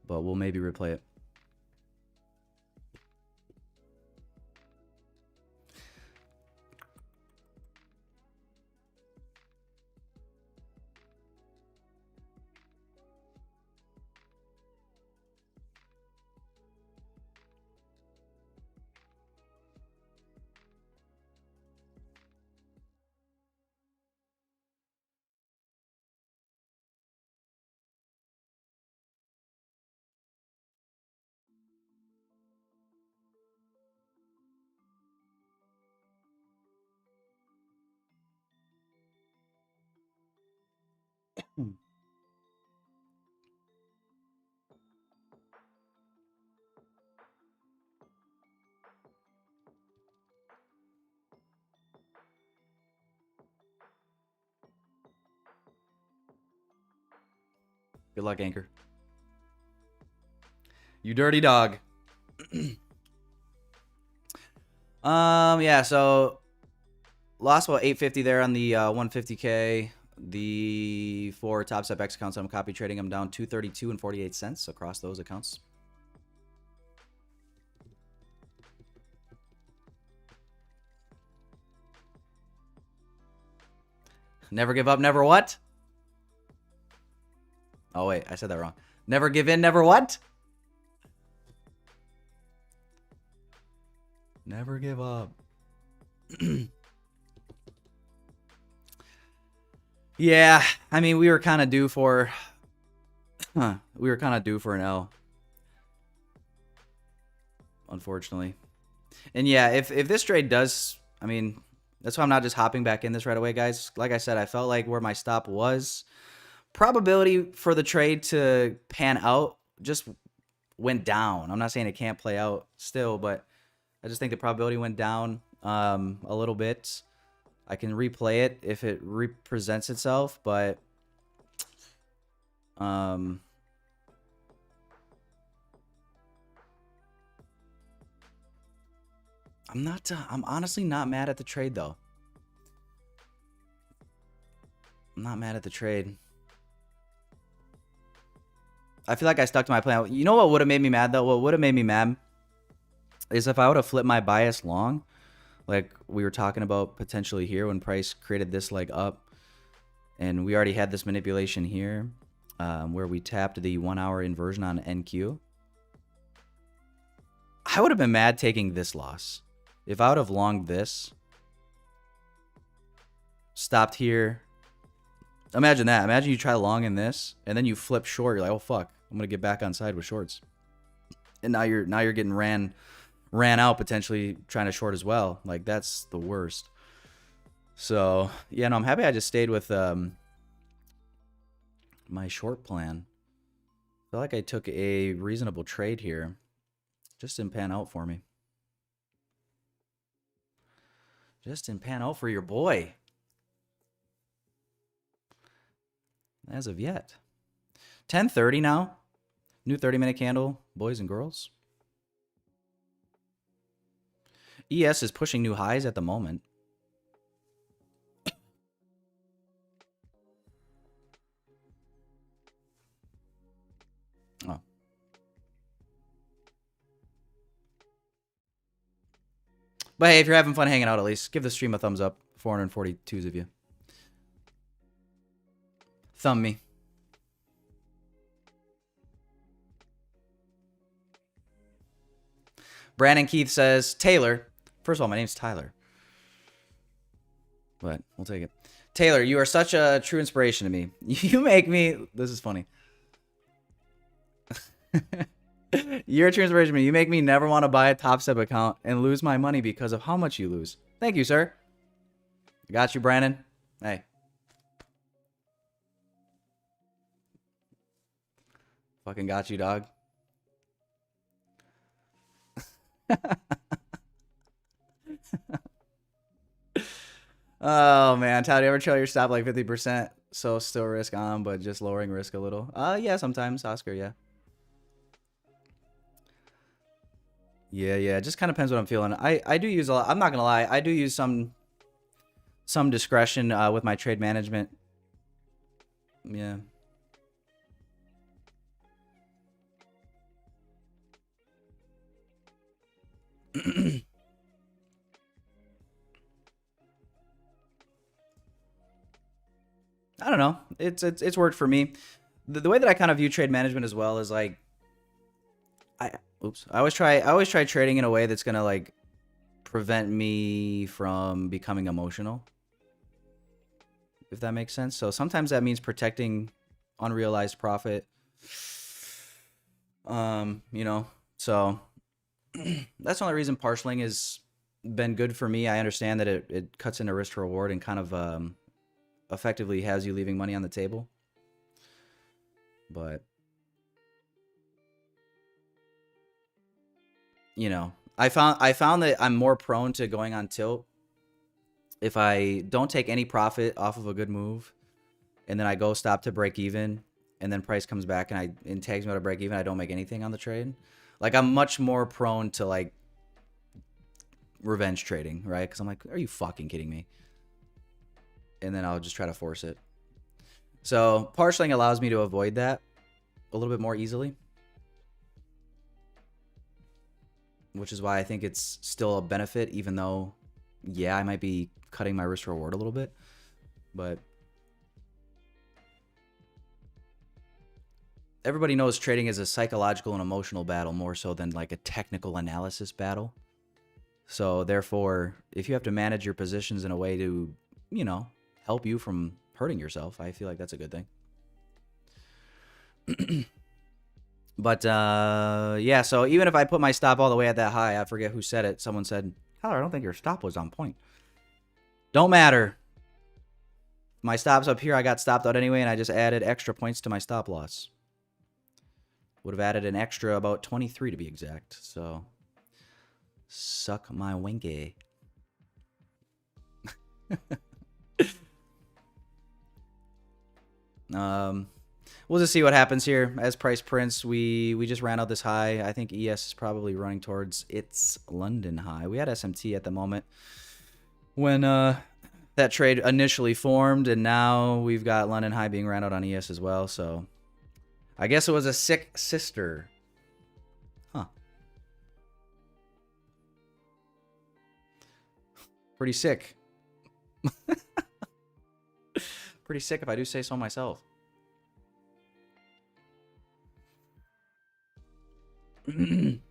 But we'll maybe replay it. Good luck, Anchor. You dirty dog. Yeah, so lost about 850 there on the 150K. The 4 top step X accounts I'm copy trading, I'm down 232 and 48 cents across those accounts. Never give up, never what? Oh, wait, I said that wrong. Never give in, never what? Never give up. Yeah, I mean, we were kind of due for... we were kind of due for an L. Unfortunately. And yeah, if this trade does... I mean, that's why I'm not just hopping back in this right away, guys. Like I said, I felt like where my stop was... Probability for the trade to pan out just went down. I'm not saying it can't play out still, but I just think the probability went down a little bit. I can replay it if it represents itself, but I'm honestly not mad at the trade though. I'm not mad at the trade. I feel like I stuck to my plan. You know what would have made me mad, though? What would have made me mad is if I would have flipped my bias long, like we were talking about potentially here when price created this leg up, and we already had this manipulation here where we tapped the 1 hour inversion on NQ. I would have been mad taking this loss. If I would have longed this, stopped here. Imagine that. Imagine you try long in this, and then you flip short. You're like, oh fuck, I'm gonna get back on side with shorts, and now you're getting ran out potentially trying to short as well. Like that's the worst. So yeah, no, I'm happy I just stayed with my short plan. I feel like I took a reasonable trade here. Just didn't pan out for me. Just didn't pan out for your boy. As of yet. 10:30 now. New 30-minute candle, boys and girls. ES is pushing new highs at the moment. Oh. But hey, if you're having fun hanging out, at least give the stream a thumbs up. 442s of you. Thumb me. Brandon Keith says, Taylor. First of all, my name's Tyler. But we'll take it. Taylor, you are such a true inspiration to me. You make me... This is funny. You're a true inspiration to me. You make me never want to buy a Top Step account and lose my money because of how much you lose. Thank you, sir. Got you, Brandon. Hey. Fucking got you, dog. Oh, man. Todd, do you ever trail your stop like 50%? So still risk on, but just lowering risk a little? Yeah, sometimes, Oscar, yeah. Yeah, it just kind of depends what I'm feeling. I do use a lot. I'm not going to lie. I do use some discretion with my trade management. Yeah. I don't know. It's worked for me. The way that I kind of view trade management as well is like, I always try trading in a way that's gonna like prevent me from becoming emotional, if that makes sense. So sometimes that means protecting unrealized profit. You know, so that's the only reason partialing has been good for me. I understand that it cuts into risk to reward and kind of effectively has you leaving money on the table. But you know, I found that I'm more prone to going on tilt if I don't take any profit off of a good move, and then I go stop to break even, and then price comes back and it tags me out of break even. I don't make anything on the trade. Like I'm much more prone to like revenge trading, right? Because I'm like, are you fucking kidding me? And then I'll just try to force it. So partialing allows me to avoid that a little bit more easily, which is why I think it's still a benefit, even though, yeah, I might be cutting my risk reward a little bit, but everybody knows trading is a psychological and emotional battle more so than like a technical analysis battle. So therefore, if you have to manage your positions in a way to, you know, help you from hurting yourself, I feel like that's a good thing. But yeah, so even if I put my stop all the way at that high, I forget who said it. Someone said, "Tyler, I don't think your stop was on point." Don't matter. My stop's up here. I got stopped out anyway, and I just added extra points to my stop loss. Would have added an extra about 23 to be exact. So suck my winky. We'll just see what happens here. As price prints, we just ran out this high. I think ES is probably running towards its London high. We had SMT at the moment when that trade initially formed, and now we've got London high being ran out on ES as well. So I guess it was a sick sister. Huh. Pretty sick. Pretty sick if I do say so myself. I'm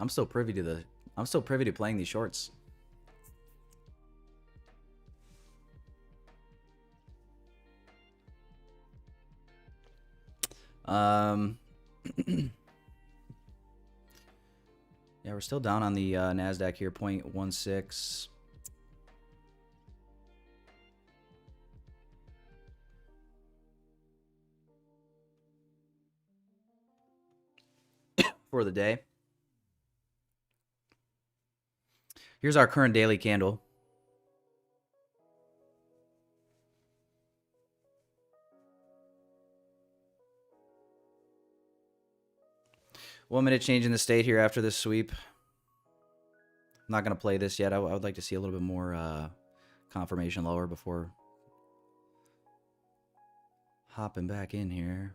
still privy to playing these shorts. Yeah, we're still down on the NASDAQ here, 0.16. For the day. Here's our current daily candle. One minute change in the state here after this sweep. I'm not going to play this yet. I would like to see a little bit more confirmation lower before hopping back in here.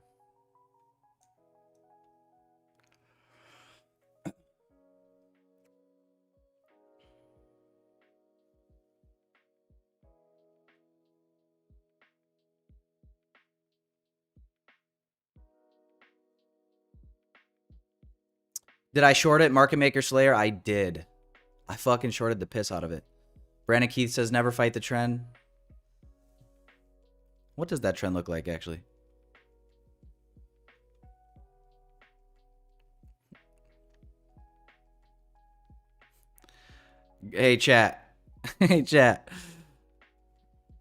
Did I short it? Market Maker Slayer? I did. I fucking shorted the piss out of it. Brandon Keith says never fight the trend. What does that trend look like, actually? Hey, chat. Hey, chat.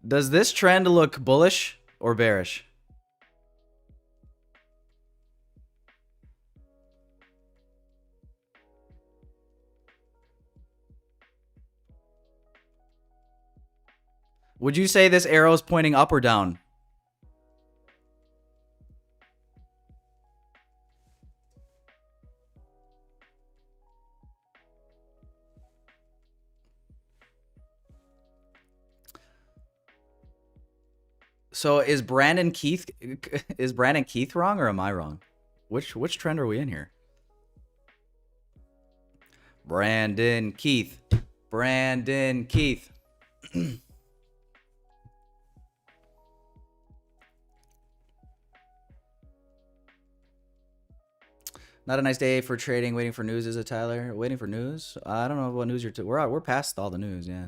Does this trend look bullish or bearish? Would you say this arrow is pointing up or down? So is Brandon Keith wrong or am I wrong? Which trend are we in here? Brandon Keith. Brandon Keith. Not a nice day for trading. Waiting for news, is it, Tyler? Waiting for news? I don't know what news you're. We're past all the news. Yeah,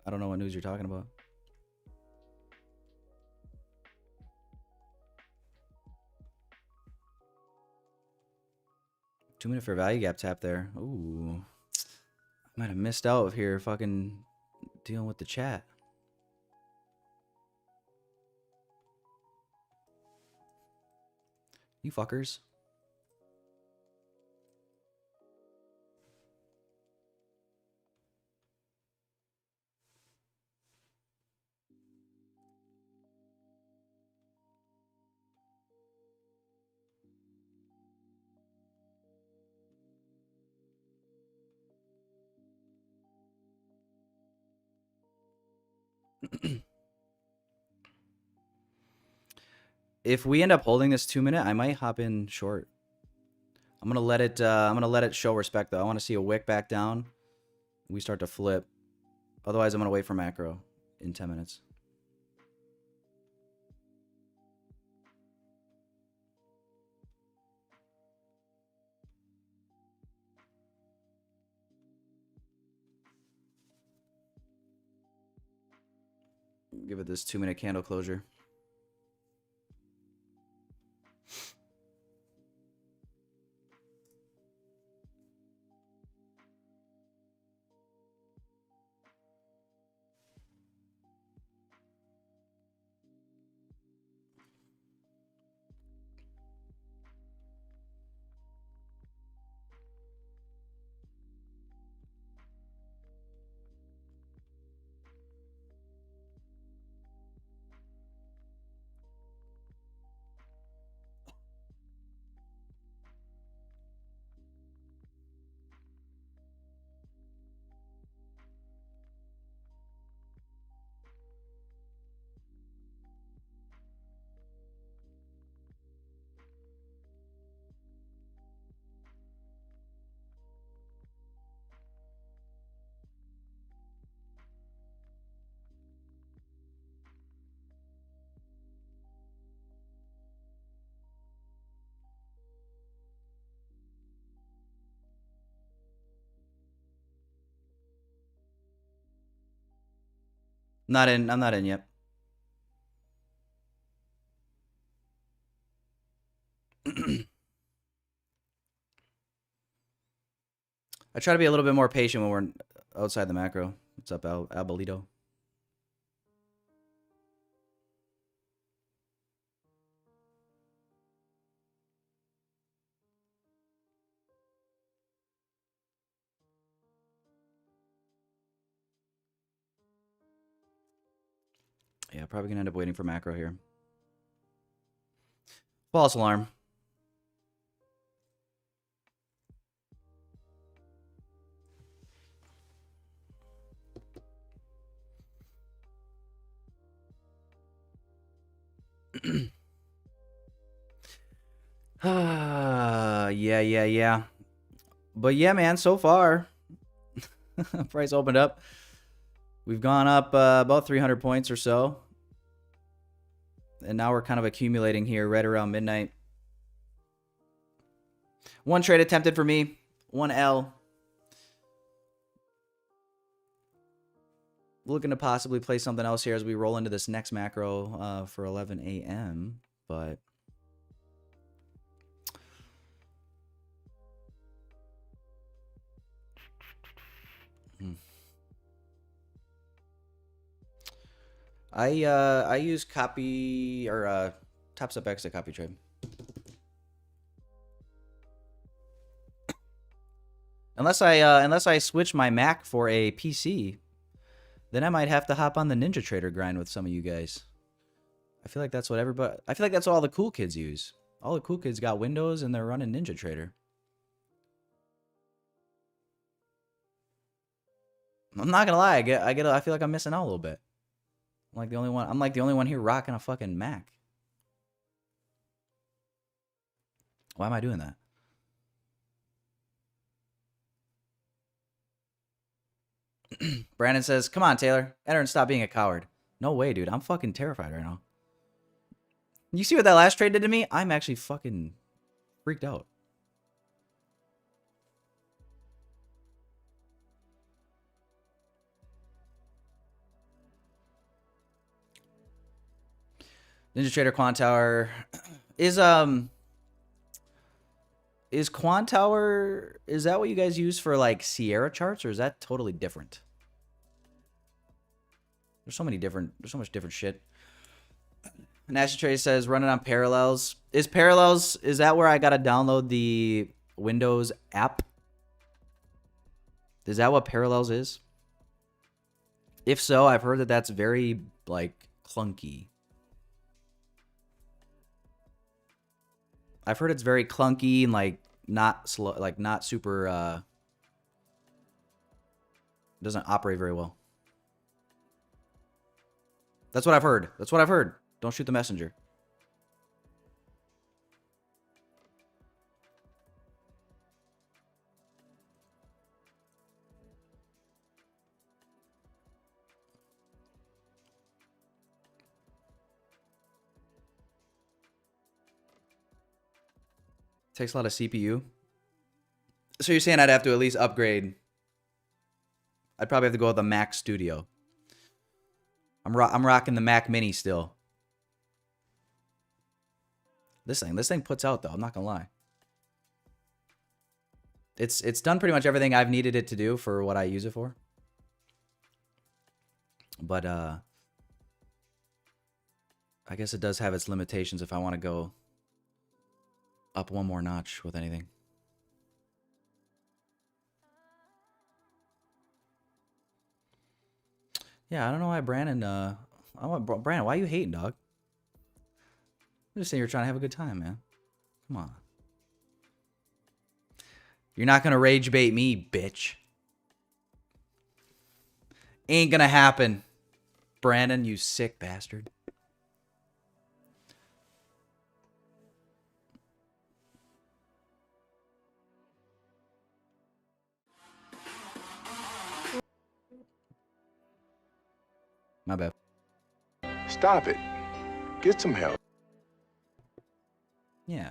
I don't know what news you're talking about. 2-minute fair value gap tap there. Ooh, might have missed out here. Fucking dealing with the chat. You fuckers. If we end up holding this 2-minute, I might hop in short. I'm gonna let it show respect though. I want to see a wick back down. We start to flip. Otherwise, I'm gonna wait for macro in 10 minutes. Give it this 2-minute candle closure. Not in. I'm not in yet. I try to be a little bit more patient when we're outside the macro. What's up, Albolito? Yeah, probably gonna end up waiting for macro here. False alarm. Yeah. But yeah, man, so far, price opened up. We've gone up about 300 points or so. And now we're kind of accumulating here right around midnight. One trade attempted for me. 1 L. Looking to possibly play something else here as we roll into this next macro for 11 a.m. But I use copy or Top Step X to copy trade. Unless I switch my Mac for a PC, then I might have to hop on the Ninja Trader grind with some of you guys. I feel like that's what everybody. I feel like that's what all the cool kids use. All the cool kids got Windows and they're running Ninja Trader. I'm not gonna lie. I feel like I'm missing out a little bit. I'm like the only one here rocking a fucking Mac. Why am I doing that? Brandon says, "Come on, Taylor. Enter and stop being a coward." No way, dude. I'm fucking terrified right now. You see what that last trade did to me? I'm actually fucking freaked out. Ninja Trader Quant Tower is Quant Tower, is that what you guys use for like Sierra charts, or is that totally different? There's so much different shit. National Trade says run it on Parallels. Is that where I gotta download the Windows app? Is that what Parallels is? If so, I've heard that that's very like clunky. I've heard it's very clunky and like not slow, like not super doesn't operate very well. That's what I've heard. Don't shoot the messenger. Takes a lot of CPU. So you're saying I'd have to at least upgrade. I'd probably have to go with the Mac Studio. I'm rocking the Mac Mini still. This thing puts out though. I'm not gonna lie. It's done pretty much everything I've needed it to do for what I use it for. But I guess it does have its limitations if I want to go up one more notch with anything. Yeah, I don't know why Brandon. Brandon, why are you hating, dog? I'm just saying you're trying to have a good time, man. Come on. You're not gonna rage bait me, bitch. Ain't gonna happen, Brandon. You sick bastard. My bad. Stop it. Get some help. Yeah.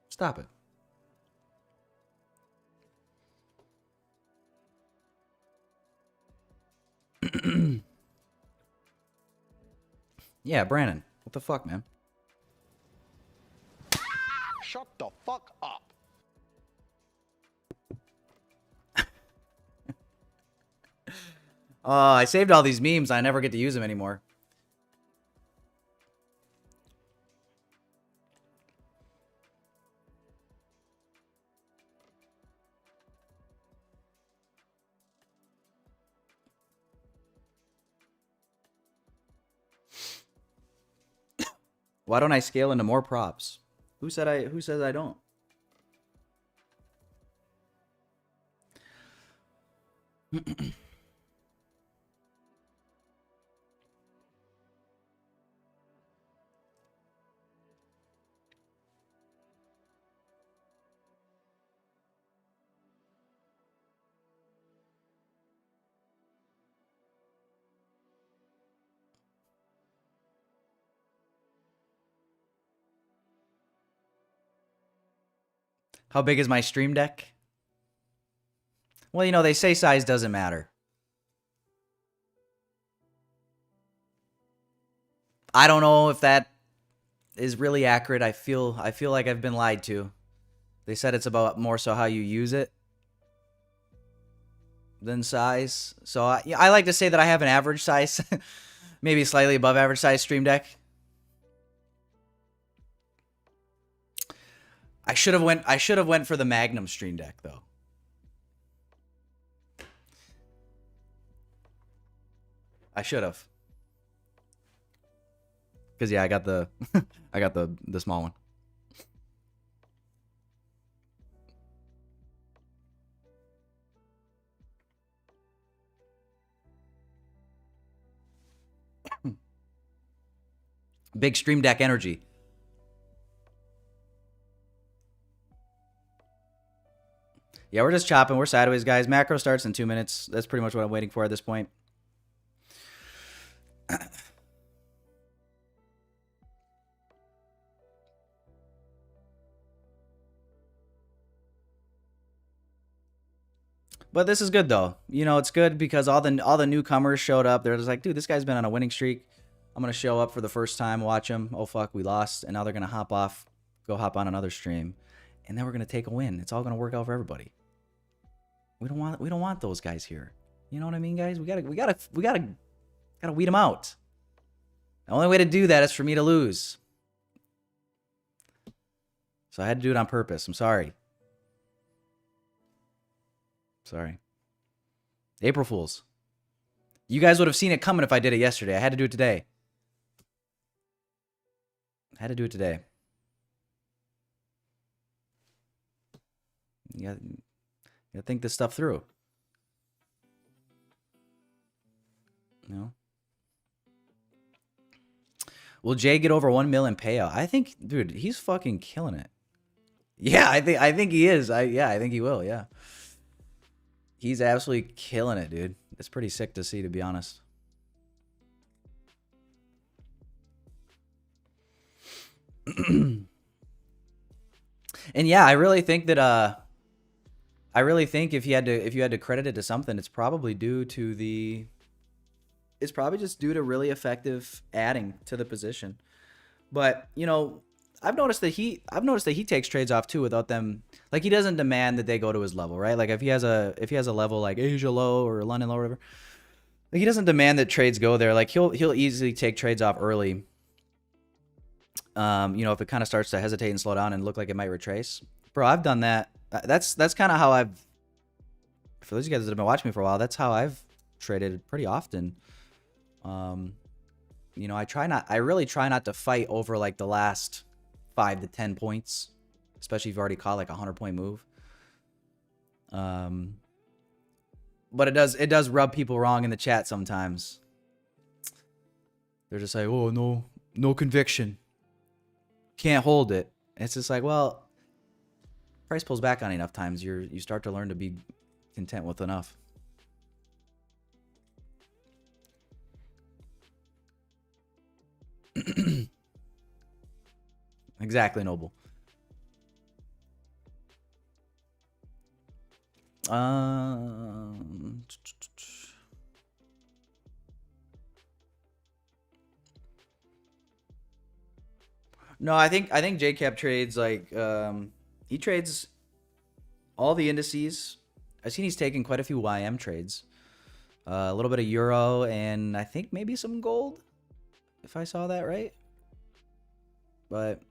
Stop it. Yeah, Brandon. What the fuck, man? Shut the fuck up. I saved all these memes. I never get to use them anymore. Why don't I scale into more props? Who says I don't? How big is my stream deck? Well, you know, they say size doesn't matter. I don't know if that is really accurate. I feel like I've been lied to. They said it's about more so how you use it. than size. So I like to say that I have an average size, maybe slightly above average size Stream Deck. I should have went for the Magnum Stream Deck though. I should have. Cuz yeah, I got the I got the small one. Big Stream Deck energy. Yeah, we're just chopping. We're sideways, guys. Macro starts in 2 minutes. That's pretty much what I'm waiting for at this point. But this is good though. You know, it's good because all the newcomers showed up. They're just like, dude, this guy's been on a winning streak. I'm gonna show up for the first time, watch him. Oh fuck, we lost, and now they're gonna hop off, go hop on another stream, and then we're gonna take a win. It's all gonna work out for everybody. We don't want those guys here. You know what I mean, guys? We gotta weed them out. The only way to do that is for me to lose. So I had to do it on purpose. I'm sorry. Sorry. April Fools. You guys would have seen it coming if I did it yesterday. I had to do it today. I had to do it today. You gotta think this stuff through. You know? Will Jay get over 1 million payout? I think, dude, he's fucking killing it. Yeah, I think he is. I think he will, yeah. He's absolutely killing it, dude. It's pretty sick to see, to be honest. And yeah, I really think that if you had to credit it to something, it's probably due to it's probably just due to really effective adding to the position. But, you know, I've noticed that he takes trades off too without them. Like, he doesn't demand that they go to his level, right? Like, if he has a level like Asia low or London low or whatever, like, he doesn't demand that trades go there. Like, he'll easily take trades off early. You know, if it kind of starts to hesitate and slow down and look like it might retrace. Bro, I've done that. That's kind of how for those of you guys that have been watching me for a while, that's how I've traded pretty often. You know, I really try not to fight over like the last 5 to 10 points, especially if you've already caught like a 100-point move. But it does rub people wrong in the chat sometimes. They're just like, oh, no conviction. Can't hold it. It's just like, well, price pulls back on enough times, you start to learn to be content with enough. Exactly, Noble. No, I think JCap trades like he trades all the indices. I've seen he's taken quite a few YM trades. A little bit of euro and I think maybe some gold, if I saw that right. But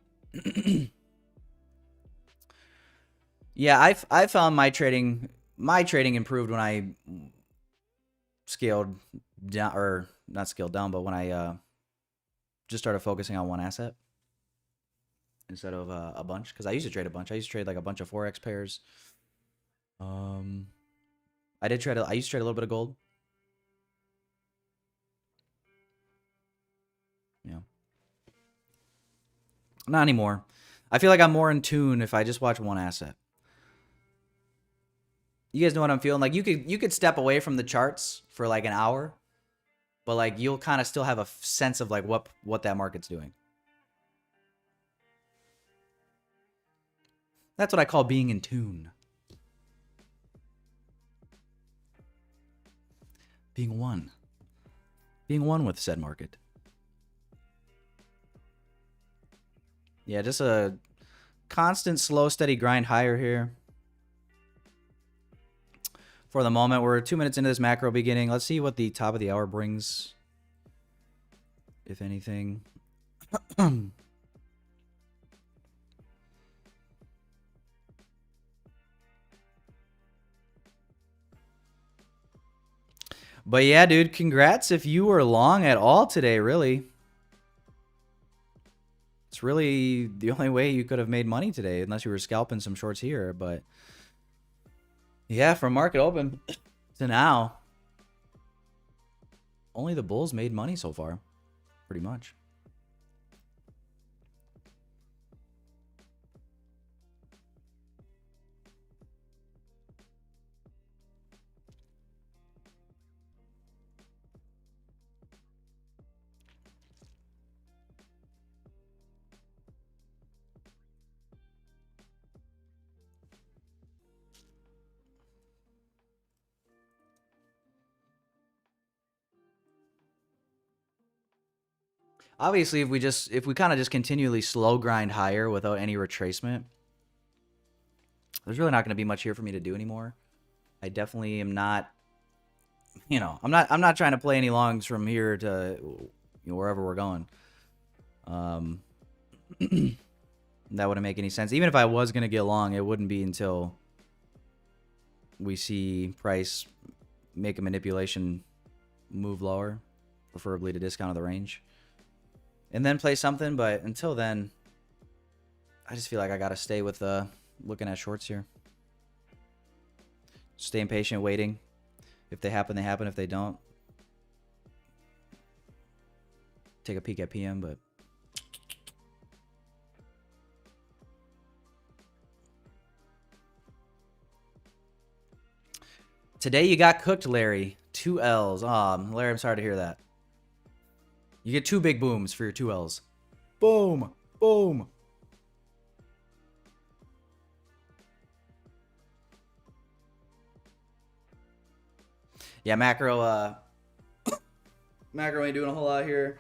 yeah, I found my trading improved when I scaled down, or not scaled down, but when I just started focusing on one asset instead of a bunch, because I used to trade a bunch. I used to trade like a bunch of forex pairs. I used to trade a little bit of gold. Yeah. Not anymore. I feel like I'm more in tune if I just watch one asset. You guys know what I'm feeling? Like, you could step away from the charts for like an hour, but like you'll kind of still have a sense of like what that market's doing. That's what I call being in tune. Being one. Being one with said market. Yeah, just a constant, slow, steady grind higher here. for the moment. We're 2 minutes into this macro beginning. Let's see what the top of the hour brings, if anything. But yeah, dude, congrats if you were long at all today, really. It's really the only way you could have made money today, unless you were scalping some shorts here. But yeah, from market open to now, only the bulls made money so far, pretty much. Obviously, if we kind of just continually slow grind higher without any retracement, there's really not going to be much here for me to do anymore. I definitely am not, I'm not trying to play any longs from here to wherever we're going. That wouldn't make any sense. Even if I was going to get long, it wouldn't be until we see price make a manipulation move lower, preferably to discount of the range, and then play something. But until then, I just feel like I got to stay with looking at shorts here. Staying patient, waiting. If they happen, they happen. If they don't, take a peek at PM. But today you got cooked, Larry. 2 L's. Larry, I'm sorry to hear that. You get 2 big booms for your 2 L's. Boom. Boom. Yeah, macro macro ain't doing a whole lot here.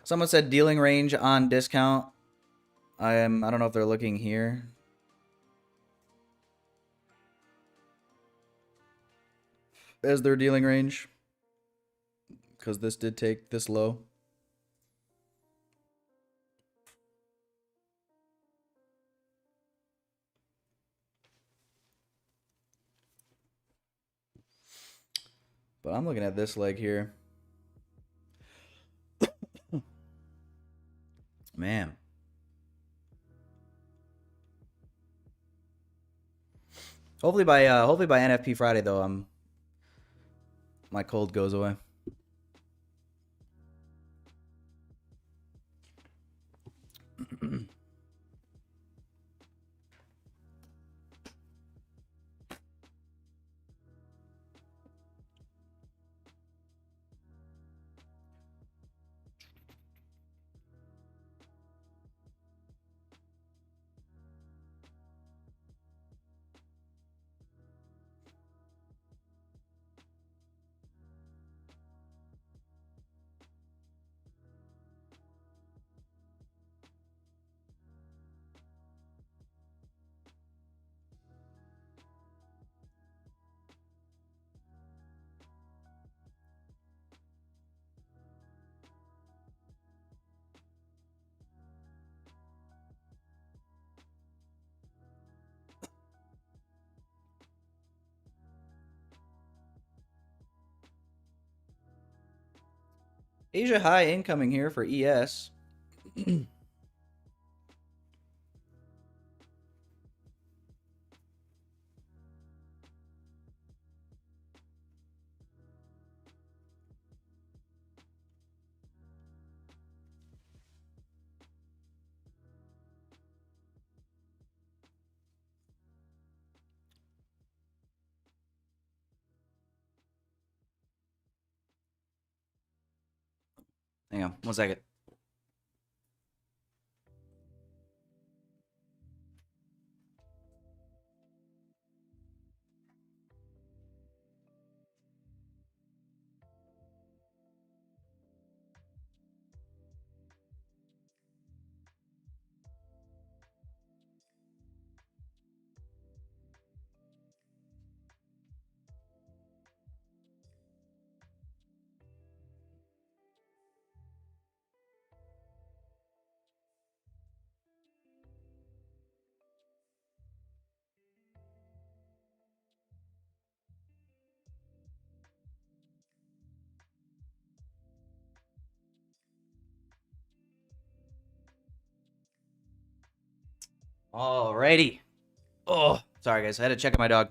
Someone said dealing range on discount. I don't know if they're looking here. As their dealing range, because this did take this low. But I'm looking at this leg here. Man. Hopefully by NFP Friday though, my cold goes away. Asia high incoming here for ES. Hang on, 1 second. Alrighty. Oh, sorry guys. I had to check on my dog.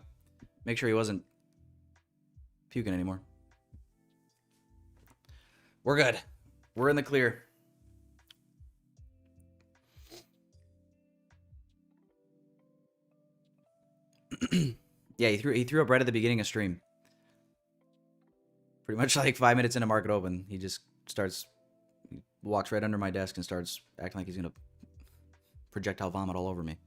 Make sure he wasn't puking anymore. We're good. We're in the clear. Yeah, he threw up right at the beginning of stream. Pretty much like 5 minutes into market open, he just walks right under my desk and starts acting like he's gonna projectile vomit all over me.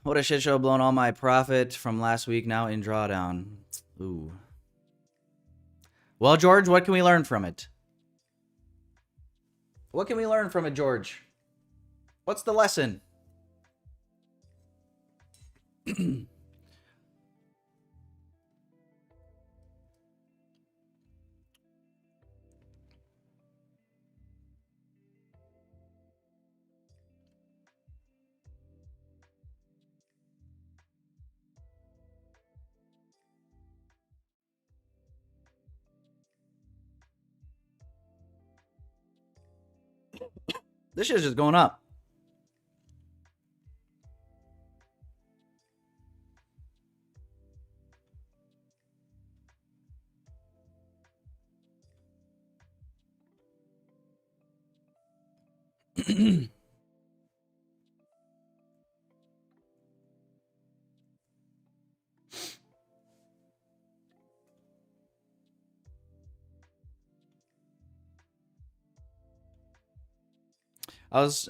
What a shit show, blowing all my profit from last week now in drawdown. Ooh. Well, George, what can we learn from it? What can we learn from it, George? What's the lesson? This shit's just going up.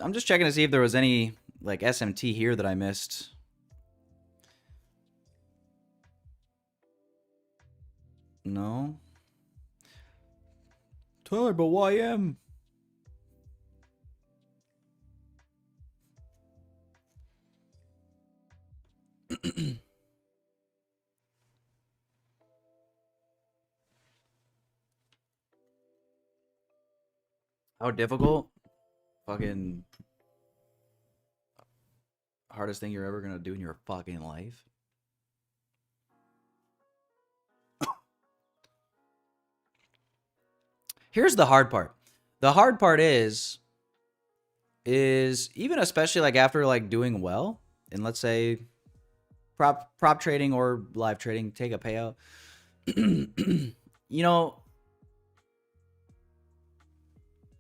I'm just checking to see if there was any like SMT here that I missed. No. Tyler, but YM. How difficult? Fucking hardest thing you're ever gonna do in your fucking life. Here's the hard part. The hard part is even especially like after like doing well, and let's say prop trading or live trading, take a payout. You know,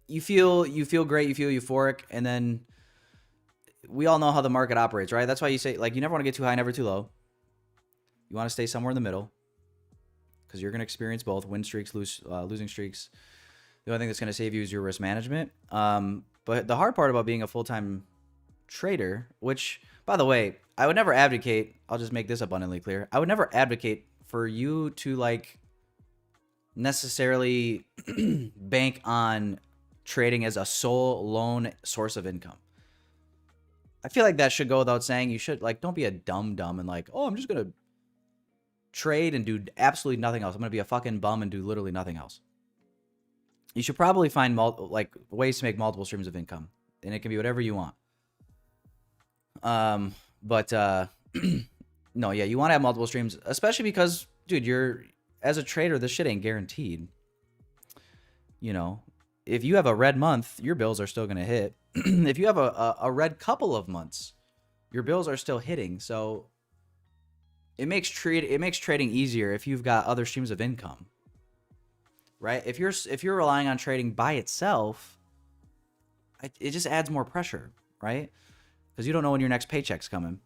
you feel great, you feel euphoric, and then we all know how the market operates, right? That's why you say like you never want to get too high, never too low. You want to stay somewhere in the middle because you're going to experience both win streaks, losing streaks. The only thing that's going to save you is your risk management. But the hard part about being a full-time trader, which, by the way, I would never advocate, I'll just make this abundantly clear. I would never advocate for you to like necessarily bank on trading as a sole lone source of income. I feel like that should go without saying. You should like, don't be a dumb and like, oh, I'm just going to trade and do absolutely nothing else. I'm going to be a fucking bum and do literally nothing else. You should probably find like ways to make multiple streams of income, and it can be whatever you want. But no, yeah, you want to have multiple streams, especially because, dude, as a trader, this shit ain't guaranteed. You know, if you have a red month, your bills are still gonna hit. If you have a red couple of months, your bills are still hitting. So it makes trading easier if you've got other streams of income. Right? If you're relying on trading by itself, it just adds more pressure, right? Because you don't know when your next paycheck's coming.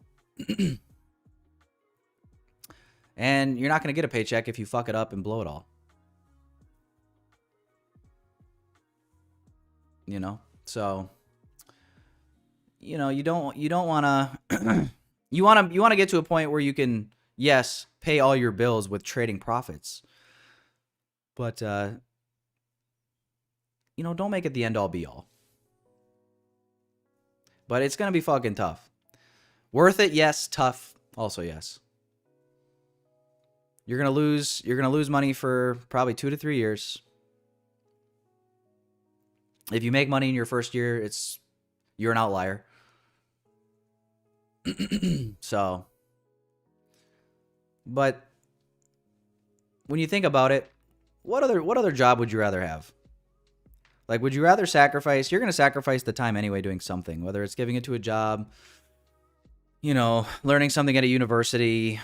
And you're not going to get a paycheck if you fuck it up and blow it all. You know? So, you know, you don't want to you want to get to a point where you can, yes, pay all your bills with trading profits. But, you know, don't make it the end-all be-all. But it's going to be fucking tough. Worth it, yes. Tough, also yes. You're going to lose money for probably 2 to 3 years. If you make money in your first year, you're an outlier. So, but when you think about it, what other job would you rather have? Like, would you rather sacrifice? You're going to sacrifice the time anyway doing something, whether it's giving it to a job, you know, learning something at a university.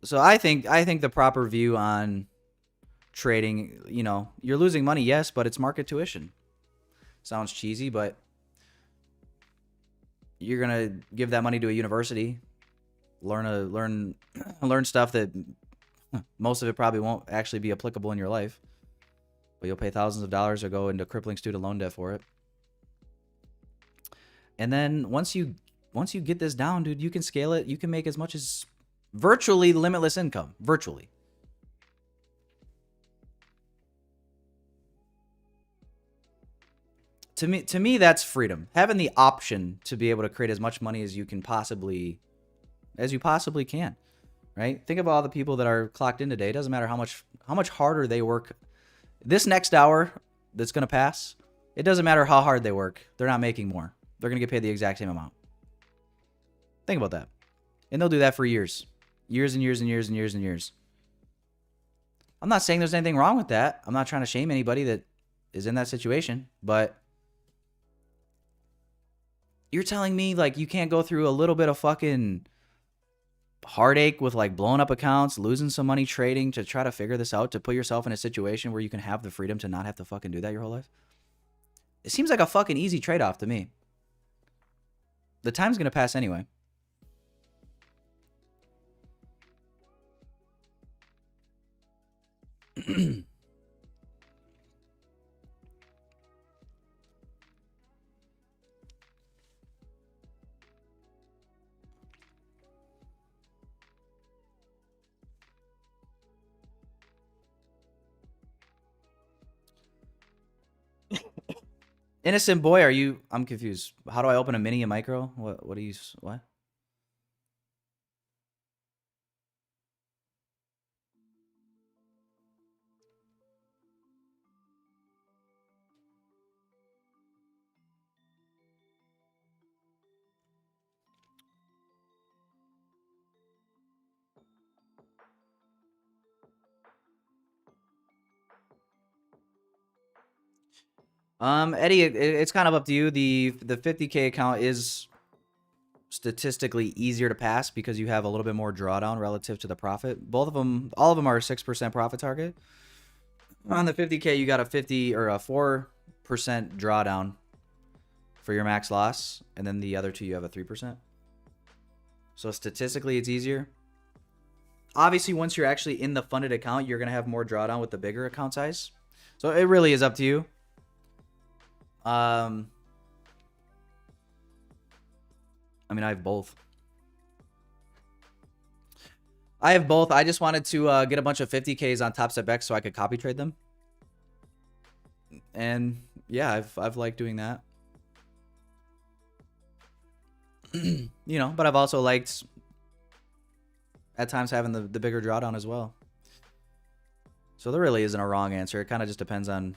So I think the proper view on trading, you know, you're losing money, yes, but it's market tuition. Sounds cheesy, but you're going to give that money to a university, learn stuff that most of it probably won't actually be applicable in your life, but you'll pay thousands of dollars or go into crippling student loan debt for it. And then once you get this down, dude, you can scale it. You can make as much as virtually limitless income, virtually. To me, that's freedom. Having the option to be able to create as much money as you possibly can, right? Think about all the people that are clocked in today. It doesn't matter how much harder they work. This next hour that's going to pass, it doesn't matter how hard they work. They're not making more. They're going to get paid the exact same amount. Think about that. And they'll do that for years. Years and years and years and years and years. I'm not saying there's anything wrong with that. I'm not trying to shame anybody that is in that situation, but you're telling me like you can't go through a little bit of fucking heartache with like blowing up accounts, losing some money trading to try to figure this out, to put yourself in a situation where you can have the freedom to not have to fucking do that your whole life? It seems like a fucking easy trade-off to me. The time's going to pass anyway. Innocent boy, are you? I'm confused. How do I open a mini and micro? What do you? What? Eddie, it's kind of up to you. The 50K account is statistically easier to pass because you have a little bit more drawdown relative to the profit. Both of them, all of them are a 6% profit target. On the 50K, you got a 50 or a 4% drawdown for your max loss, and then the other two you have a 3%. So statistically, it's easier. Obviously, once you're actually in the funded account, you're gonna have more drawdown with the bigger account size. So it really is up to you. I mean, I have both. I just wanted to get a bunch of 50Ks on Top Step X so I could copy trade them. And yeah, I've liked doing that. You know, but I've also liked at times having the bigger drawdown as well. So there really isn't a wrong answer. It kind of just depends on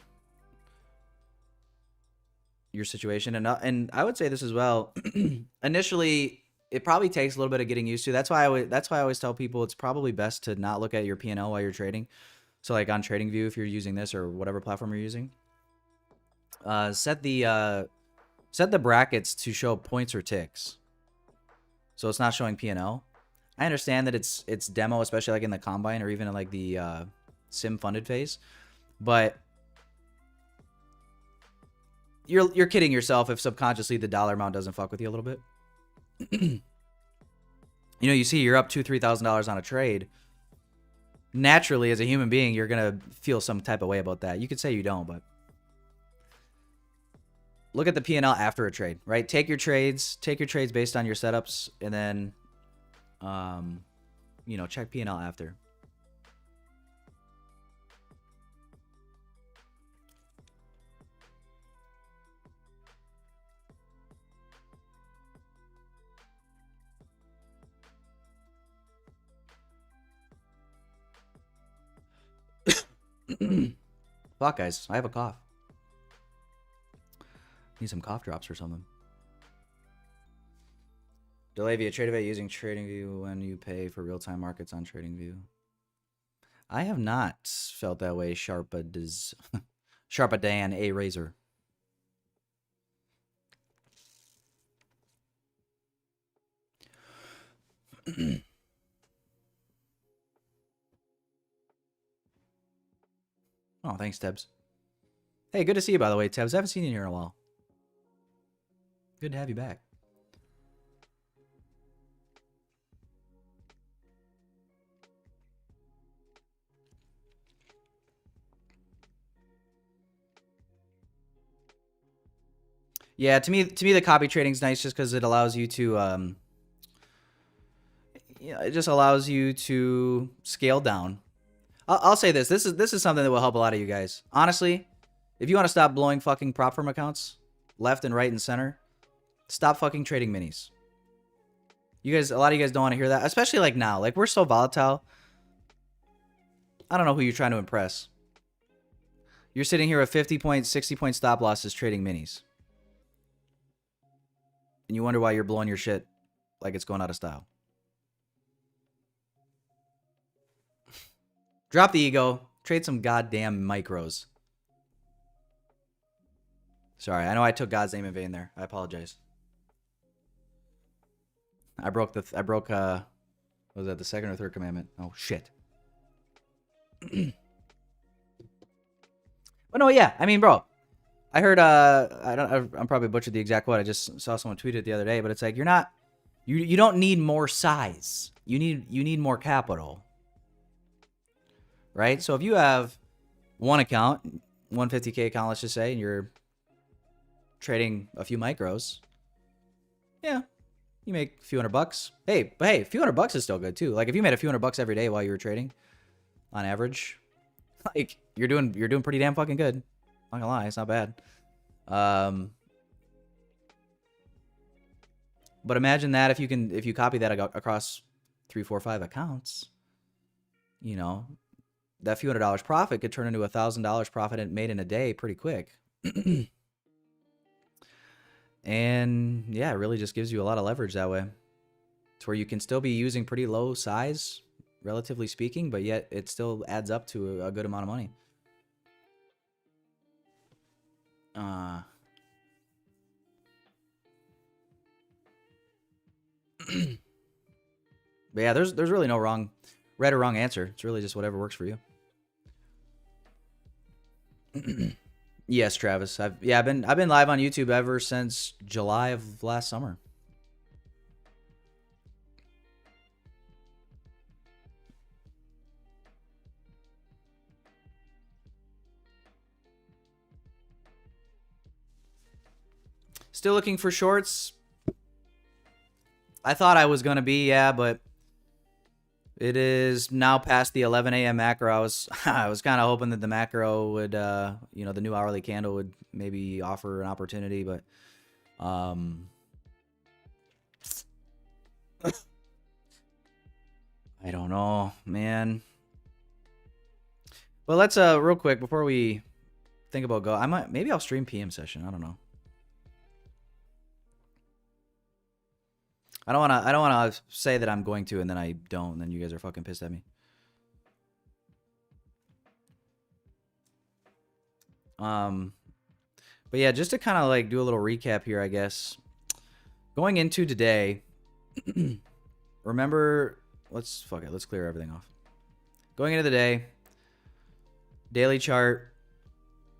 your situation. And I would say this as well. Initially, it probably takes a little bit of getting used to. That's why I always tell people it's probably best to not look at your P&L while you're trading. So like on TradingView, if you're using this or whatever platform you're using, set the brackets to show points or ticks. So it's not showing P&L. I understand that it's demo, especially like in the combine or even in like the sim funded phase, but you're kidding yourself if subconsciously the dollar amount doesn't fuck with you a little bit. You know, you see you're up $2,000-$3,000 on a trade. Naturally, as a human being, you're gonna feel some type of way about that. You could say you don't, but look at the P&L after a trade, right? Take your trades based on your setups, and then you know, check P&L after. Fuck, guys, I have a cough. Need some cough drops or something. Delay via TradeAway using TradingView when you pay for real-time markets on TradingView. I have not felt that way. Sharpadan a razor. Oh, thanks, Tebs. Hey, good to see you, by the way, Tebs. I haven't seen you here in a while. Good to have you back. Yeah, to me, the copy trading's nice just because it allows you to, it just allows you to scale down. I'll say this. This is something that will help a lot of you guys. Honestly, if you want to stop blowing fucking prop firm accounts left and right and center, stop fucking trading minis. You guys, a lot of you guys don't want to hear that, especially like now. Like, we're so volatile. I don't know who you're trying to impress. You're sitting here with 50 point, 60 point stop losses trading minis. And you wonder why you're blowing your shit like it's going out of style. Drop the ego. Trade some goddamn micros. Sorry, I know I took God's name in vain there. I apologize. I broke was that the second or third commandment? Oh shit. But no, yeah. I mean, bro, I heard I'm probably butchered the exact quote. I just saw someone tweet it the other day, but it's like you don't need more size. You need more capital. Right? So if you have one account, 150K account, let's just say, and you're trading a few micros, yeah, you make a few $100. Hey, but hey, a few $100 is still good too. Like if you made a few $100 every day while you were trading, on average, like you're doing pretty damn fucking good. Not gonna lie, it's not bad. But imagine that if you copy that across 3, 4, 5 accounts, you know, that few $100 profit could turn into $1,000 profit made in a day pretty quick. And yeah, it really just gives you a lot of leverage that way. It's where you can still be using pretty low size, relatively speaking, but yet it still adds up to a good amount of money. But yeah, there's really no right or wrong answer. It's really just whatever works for you. Yes, Travis. I've been live on YouTube ever since July of last summer. Still looking for shorts. I thought I was gonna be, yeah, but it is now past the 11 a.m. macro. I was kind of hoping that the macro would, the new hourly candle would maybe offer an opportunity, but I don't know, man. But let's real quick before we think about go. Maybe I'll stream PM session. I don't know. I don't wanna say that I'm going to and then I don't, and then you guys are fucking pissed at me. But yeah, just to kind of like do a little recap here, I guess. Going into today, remember, let's clear everything off. Going into the day, daily chart,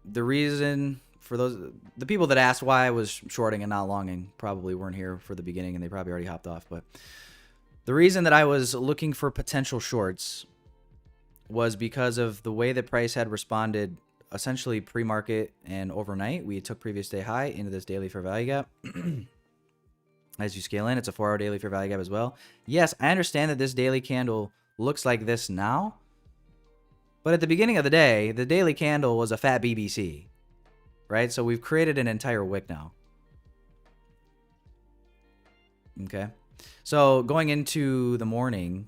the reason for the people that asked why I was shorting and not longing probably weren't here for the beginning and they probably already hopped off. But the reason that I was looking for potential shorts was because of the way the price had responded essentially pre-market and overnight. We took previous day high into this daily fair value gap. As you scale in, it's a 4-hour daily fair value gap as well. Yes, I understand that this daily candle looks like this now. But at the beginning of the day, the daily candle was a fat BBC. Right? So we've created an entire wick now. Okay. So going into the morning,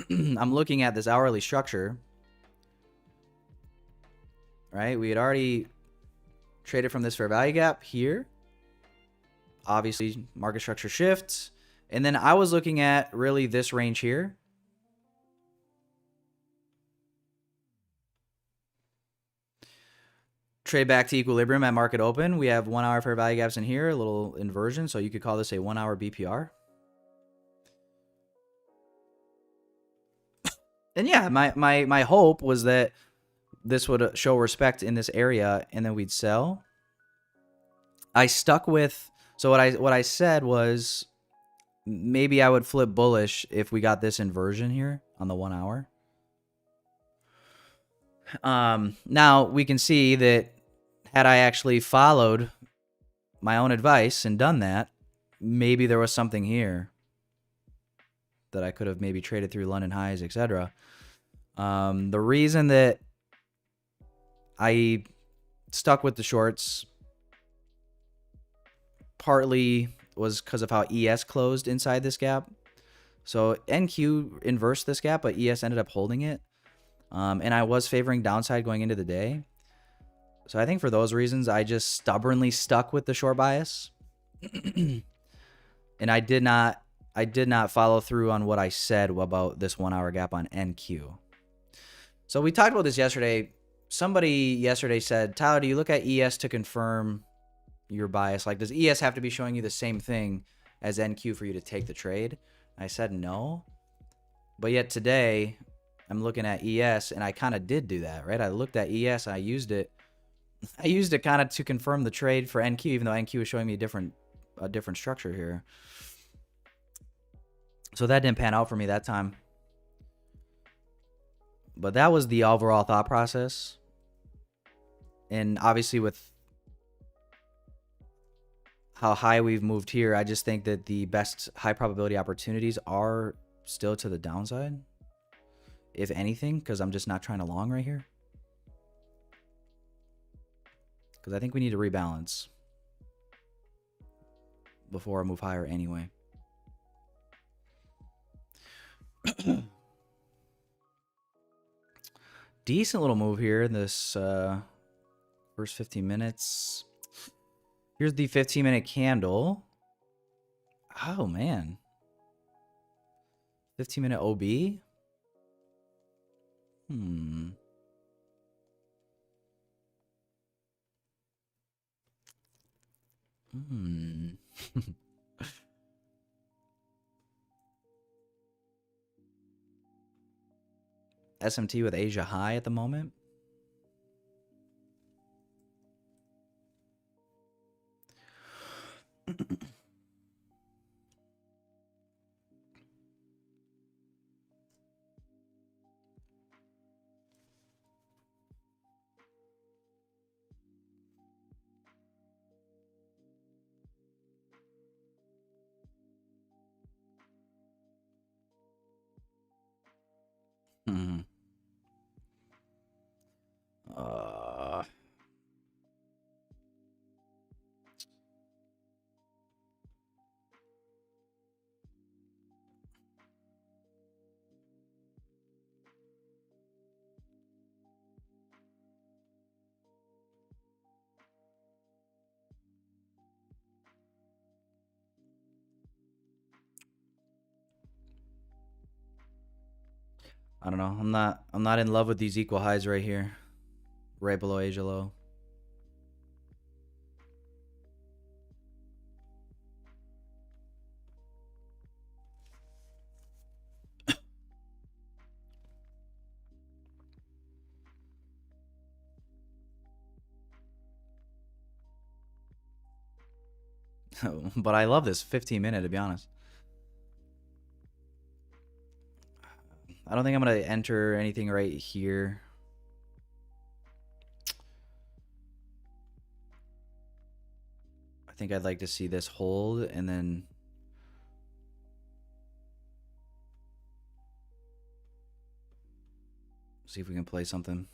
I'm looking at this hourly structure. Right? We had already traded from this fair value gap here. Obviously, market structure shifts. And then I was looking at really this range here. trade back to equilibrium at market open. We have 1 hour fair value gaps in here, a little inversion. So you could call this a 1 hour BPR. And yeah, my hope was that this would show respect in this area and then we'd sell. I stuck with, so what I said was maybe I would flip bullish if we got this inversion here on the 1 hour. Now we can see that had I actually followed my own advice and done that, maybe there was something here that I could have maybe traded through London highs, etc. The reason that I stuck with the shorts partly was because of how ES closed inside this gap. So NQ inversed this gap, but ES ended up holding it. And I was favoring downside going into the day. So I think for those reasons, I just stubbornly stuck with the short bias. And I did not follow through on what I said about this 1 hour gap on NQ. So we talked about this yesterday. Somebody yesterday said, Tyler, do you look at ES to confirm your bias? Like, does ES have to be showing you the same thing as NQ for you to take the trade? I said no. But yet today, I'm looking at ES, and I kind of did do that, right? I looked at ES, and I used it. I used it kind of to confirm the trade for NQ, even though NQ was showing me a different structure here. So that didn't pan out for me that time. But that was the overall thought process. And obviously with how high we've moved here, I just think that the best high probability opportunities are still to the downside, if anything, because I'm just not trying to long right here. Because I think we need to rebalance before I move higher anyway. Decent little move here in this first 15 minutes. Here's the 15-minute candle. Oh, man. 15-minute OB? SMT with Asia high at the moment. I don't know. I'm not in love with these equal highs right here. Right below Asia low. But I love this 15-minute, to be honest. I don't think I'm going to enter anything right here. I think I'd like to see this hold and then see if we can play something.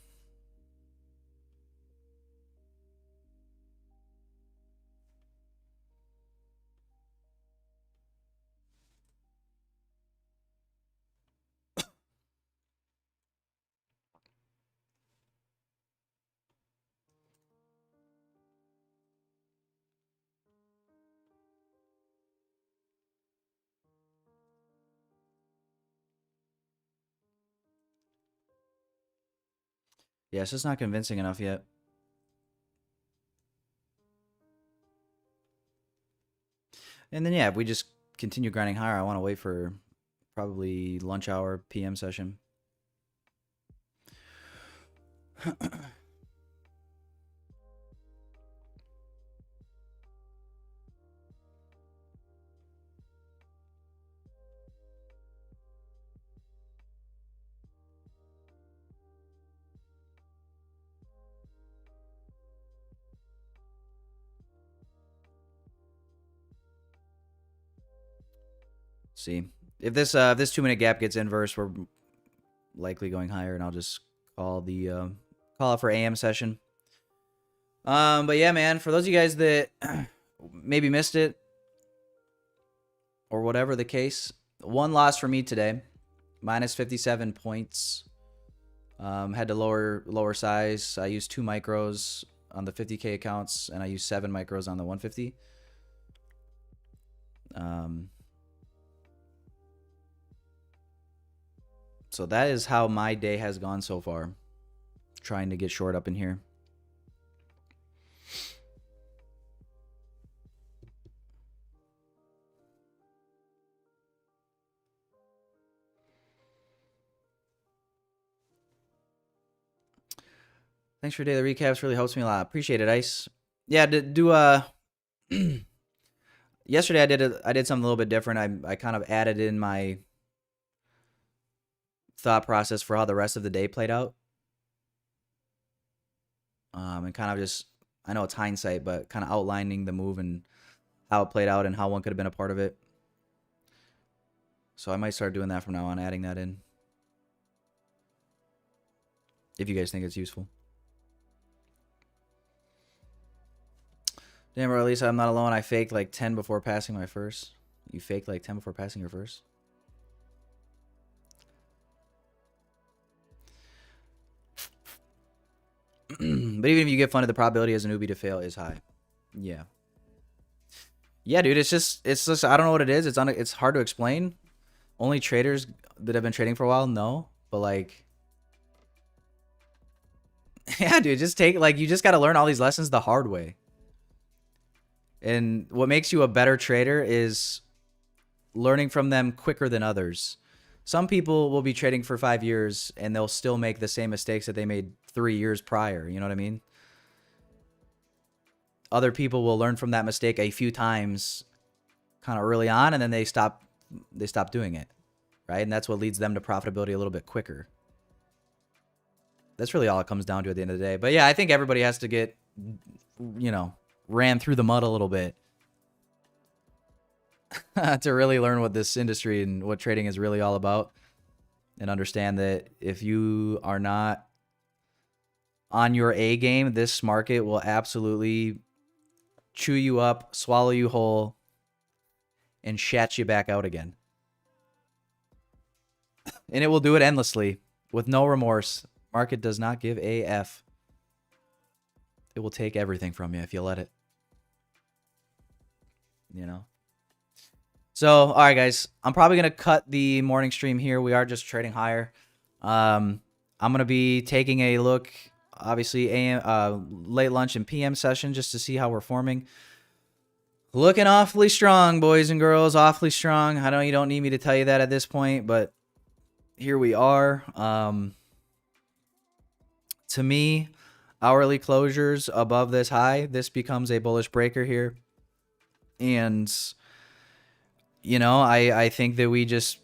Yeah, it's just not convincing enough yet. And then, yeah, if we just continue grinding higher, I want to wait for probably lunch hour PM session. See, if this 2-minute gap gets inverse, we're likely going higher, and I'll just call the call it for AM session. But yeah, man, for those of you guys that maybe missed it or whatever the case, one loss for me today, minus 57 points. Had to lower size. I used 2 micros on the 50K accounts, and I used 7 micros on the 150. So that is how my day has gone so far. Trying to get short up in here. Thanks for daily recaps. Really helps me a lot. Appreciate it, Ice. Yeah, yesterday I did something a little bit different. I kind of added in my thought process for how the rest of the day played out. And kind of just, I know it's hindsight, but kind of outlining the move and how it played out and how one could have been a part of it. So I might start doing that from now on, adding that in. If you guys think it's useful. Damn, bro, at least I'm not alone. I faked like 10 before passing my first. You faked like 10 before passing your first? But even if you get funded, the probability as a newbie to fail is high. Yeah. Yeah, dude, it's just I don't know what it is. It's hard to explain. Only traders that have been trading for a while know, but like yeah, dude, you just got to learn all these lessons the hard way. And what makes you a better trader is learning from them quicker than others. Some people will be trading for 5 years and they'll still make the same mistakes that they made 3 years prior. You know what I mean? Other people will learn from that mistake a few times kind of early on, and then they stop doing it. Right? And that's what leads them to profitability a little bit quicker. That's really all it comes down to at the end of the day. But yeah, I think everybody has to get, ran through the mud a little bit to really learn what this industry and what trading is really all about, and understand that if you are not on your A game, this market will absolutely chew you up, swallow you whole, and shat you back out again. And it will do it endlessly with no remorse. Market does not give a F. It will take everything from you if you let it. So, all right, guys. I'm probably going to cut the morning stream here. We are just trading higher. I'm going to be taking a look, obviously, late lunch and PM session just to see how we're forming. Looking awfully strong, boys and girls. Awfully strong. I know you don't need me to tell you that at this point, but here we are. To me, hourly closures above this high, this becomes a bullish breaker here. And, I think that we just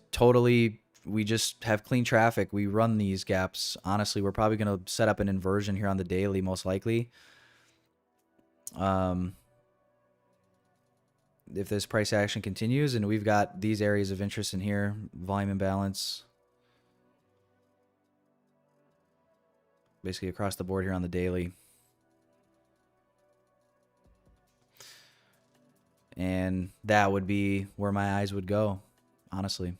have clean traffic. We run these gaps. Honestly, we're probably going to set up an inversion here on the daily, most likely. If this price action continues, and we've got these areas of interest in here, volume imbalance, basically across the board here on the daily. And that would be where my eyes would go, honestly.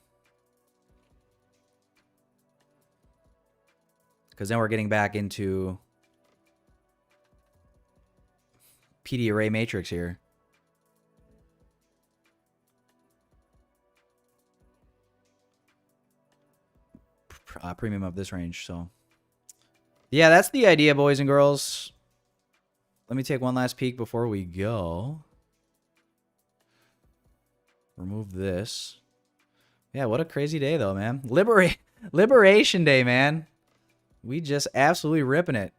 Because then we're getting back into PD array matrix here. Premium of this range. So yeah, that's the idea, boys and girls. Let me take one last peek before we go. Remove this. Yeah, what a crazy day, though, man. Liberation Day, man. We just absolutely ripping it.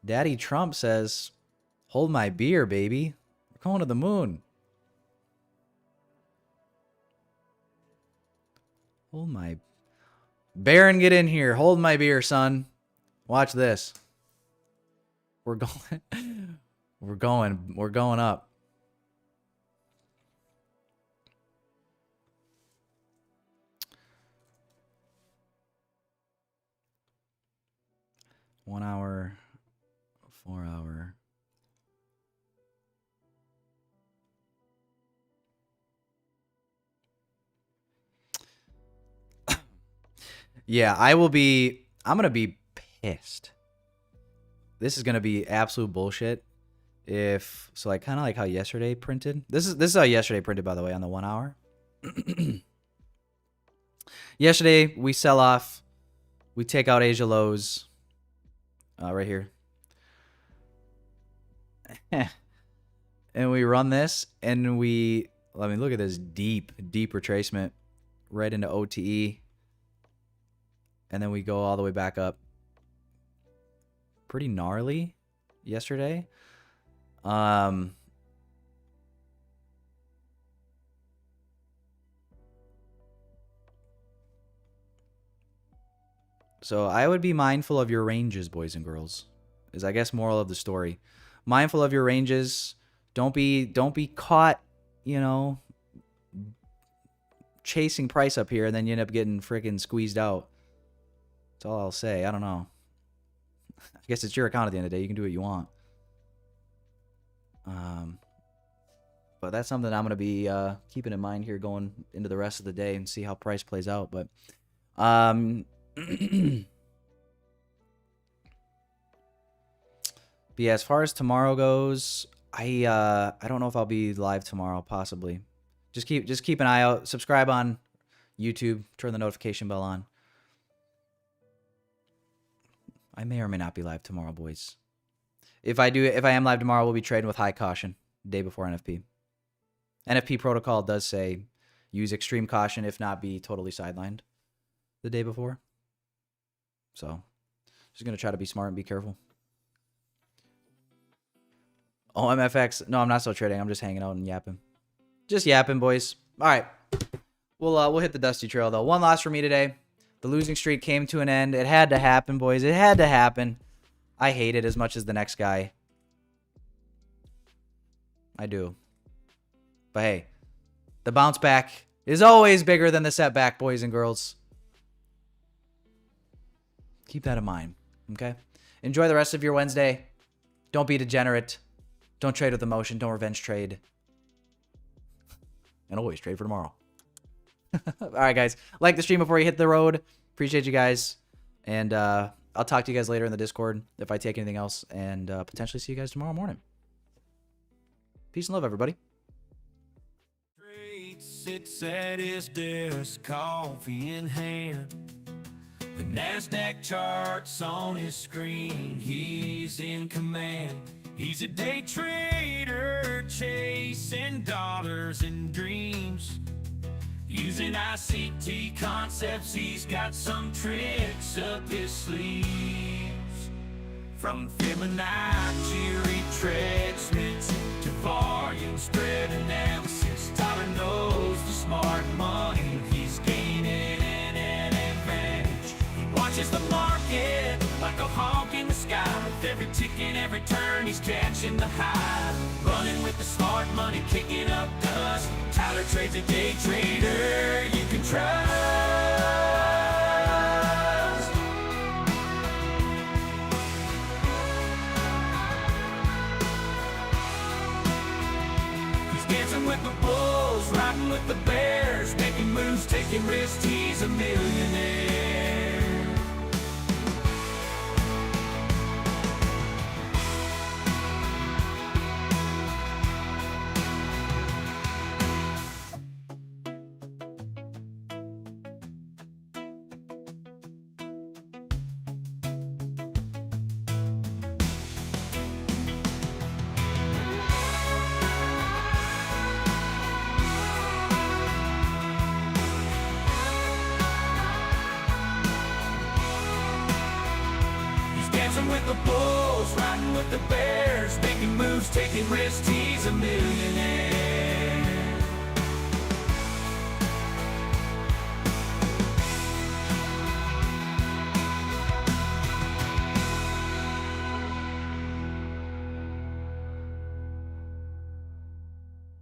Daddy Trump says, hold my beer, baby. We're going to the moon. Hold my... Baron, get in here. Hold my beer, son. Watch this. We're going... We're going up. One hour, 4 hour. Yeah, I'm going to be pissed. This is going to be absolute bullshit. So like kind of like how yesterday printed. This is how yesterday printed, by the way, on the 1 hour. Yesterday we sell off, we take out Asia lows, right here, and we run this, and look at this deep retracement right into OTE, and then we go all the way back up. Pretty gnarly yesterday. So I would be mindful of your ranges, boys and girls, is I guess moral of the story. Mindful of your ranges. Don't be caught, chasing price up here, and then you end up getting freaking squeezed out. That's all I'll say. I don't know. I guess it's your account at the end of the day. You can do what you want. But that's something I'm going to be keeping in mind here going into the rest of the day and see how price plays out. But yeah, as far as tomorrow goes, I don't know if I'll be live tomorrow. Possibly. Just keep an eye out. Subscribe on YouTube. Turn the notification bell on. I may or may not be live tomorrow, boys. If I am live tomorrow, we'll be trading with high caution day before NFP. NFP protocol does say use extreme caution, if not be totally sidelined the day before. So just going to try to be smart and be careful. Oh, MFX. No, I'm not still trading. I'm just hanging out and yapping. Just yapping, boys. All right. We'll hit the dusty trail, though. One loss for me today. The losing streak came to an end. It had to happen, boys. It had to happen. I hate it as much as the next guy. I do. But hey, the bounce back is always bigger than the setback, boys and girls. Keep that in mind, okay? Enjoy the rest of your Wednesday. Don't be degenerate. Don't trade with emotion. Don't revenge trade. And always trade for tomorrow. All right, guys. Like the stream before you hit the road. Appreciate you guys. And I'll talk to you guys later in the Discord if I take anything else. And potentially see you guys tomorrow morning. Peace and love, everybody. Sits at his desk, coffee in hand. The NASDAQ charts on his screen. He's in command. He's a day trader, chasing dollars and dreams. Using ICT concepts, he's got some tricks up his sleeves. From Fibonacci retracements to volume spread analysis, Tyler knows the smart money. He's gaining an advantage. He watches the market like a hawk in the sky. With every tick and every turn, he's catching the high. Running with the smart money, kicking up dust. Tyler trades a day trader you can trust. He's dancing with the bulls, riding with the bears, making moves, taking risks. He's a millionaire. taking risks, he's a millionaire.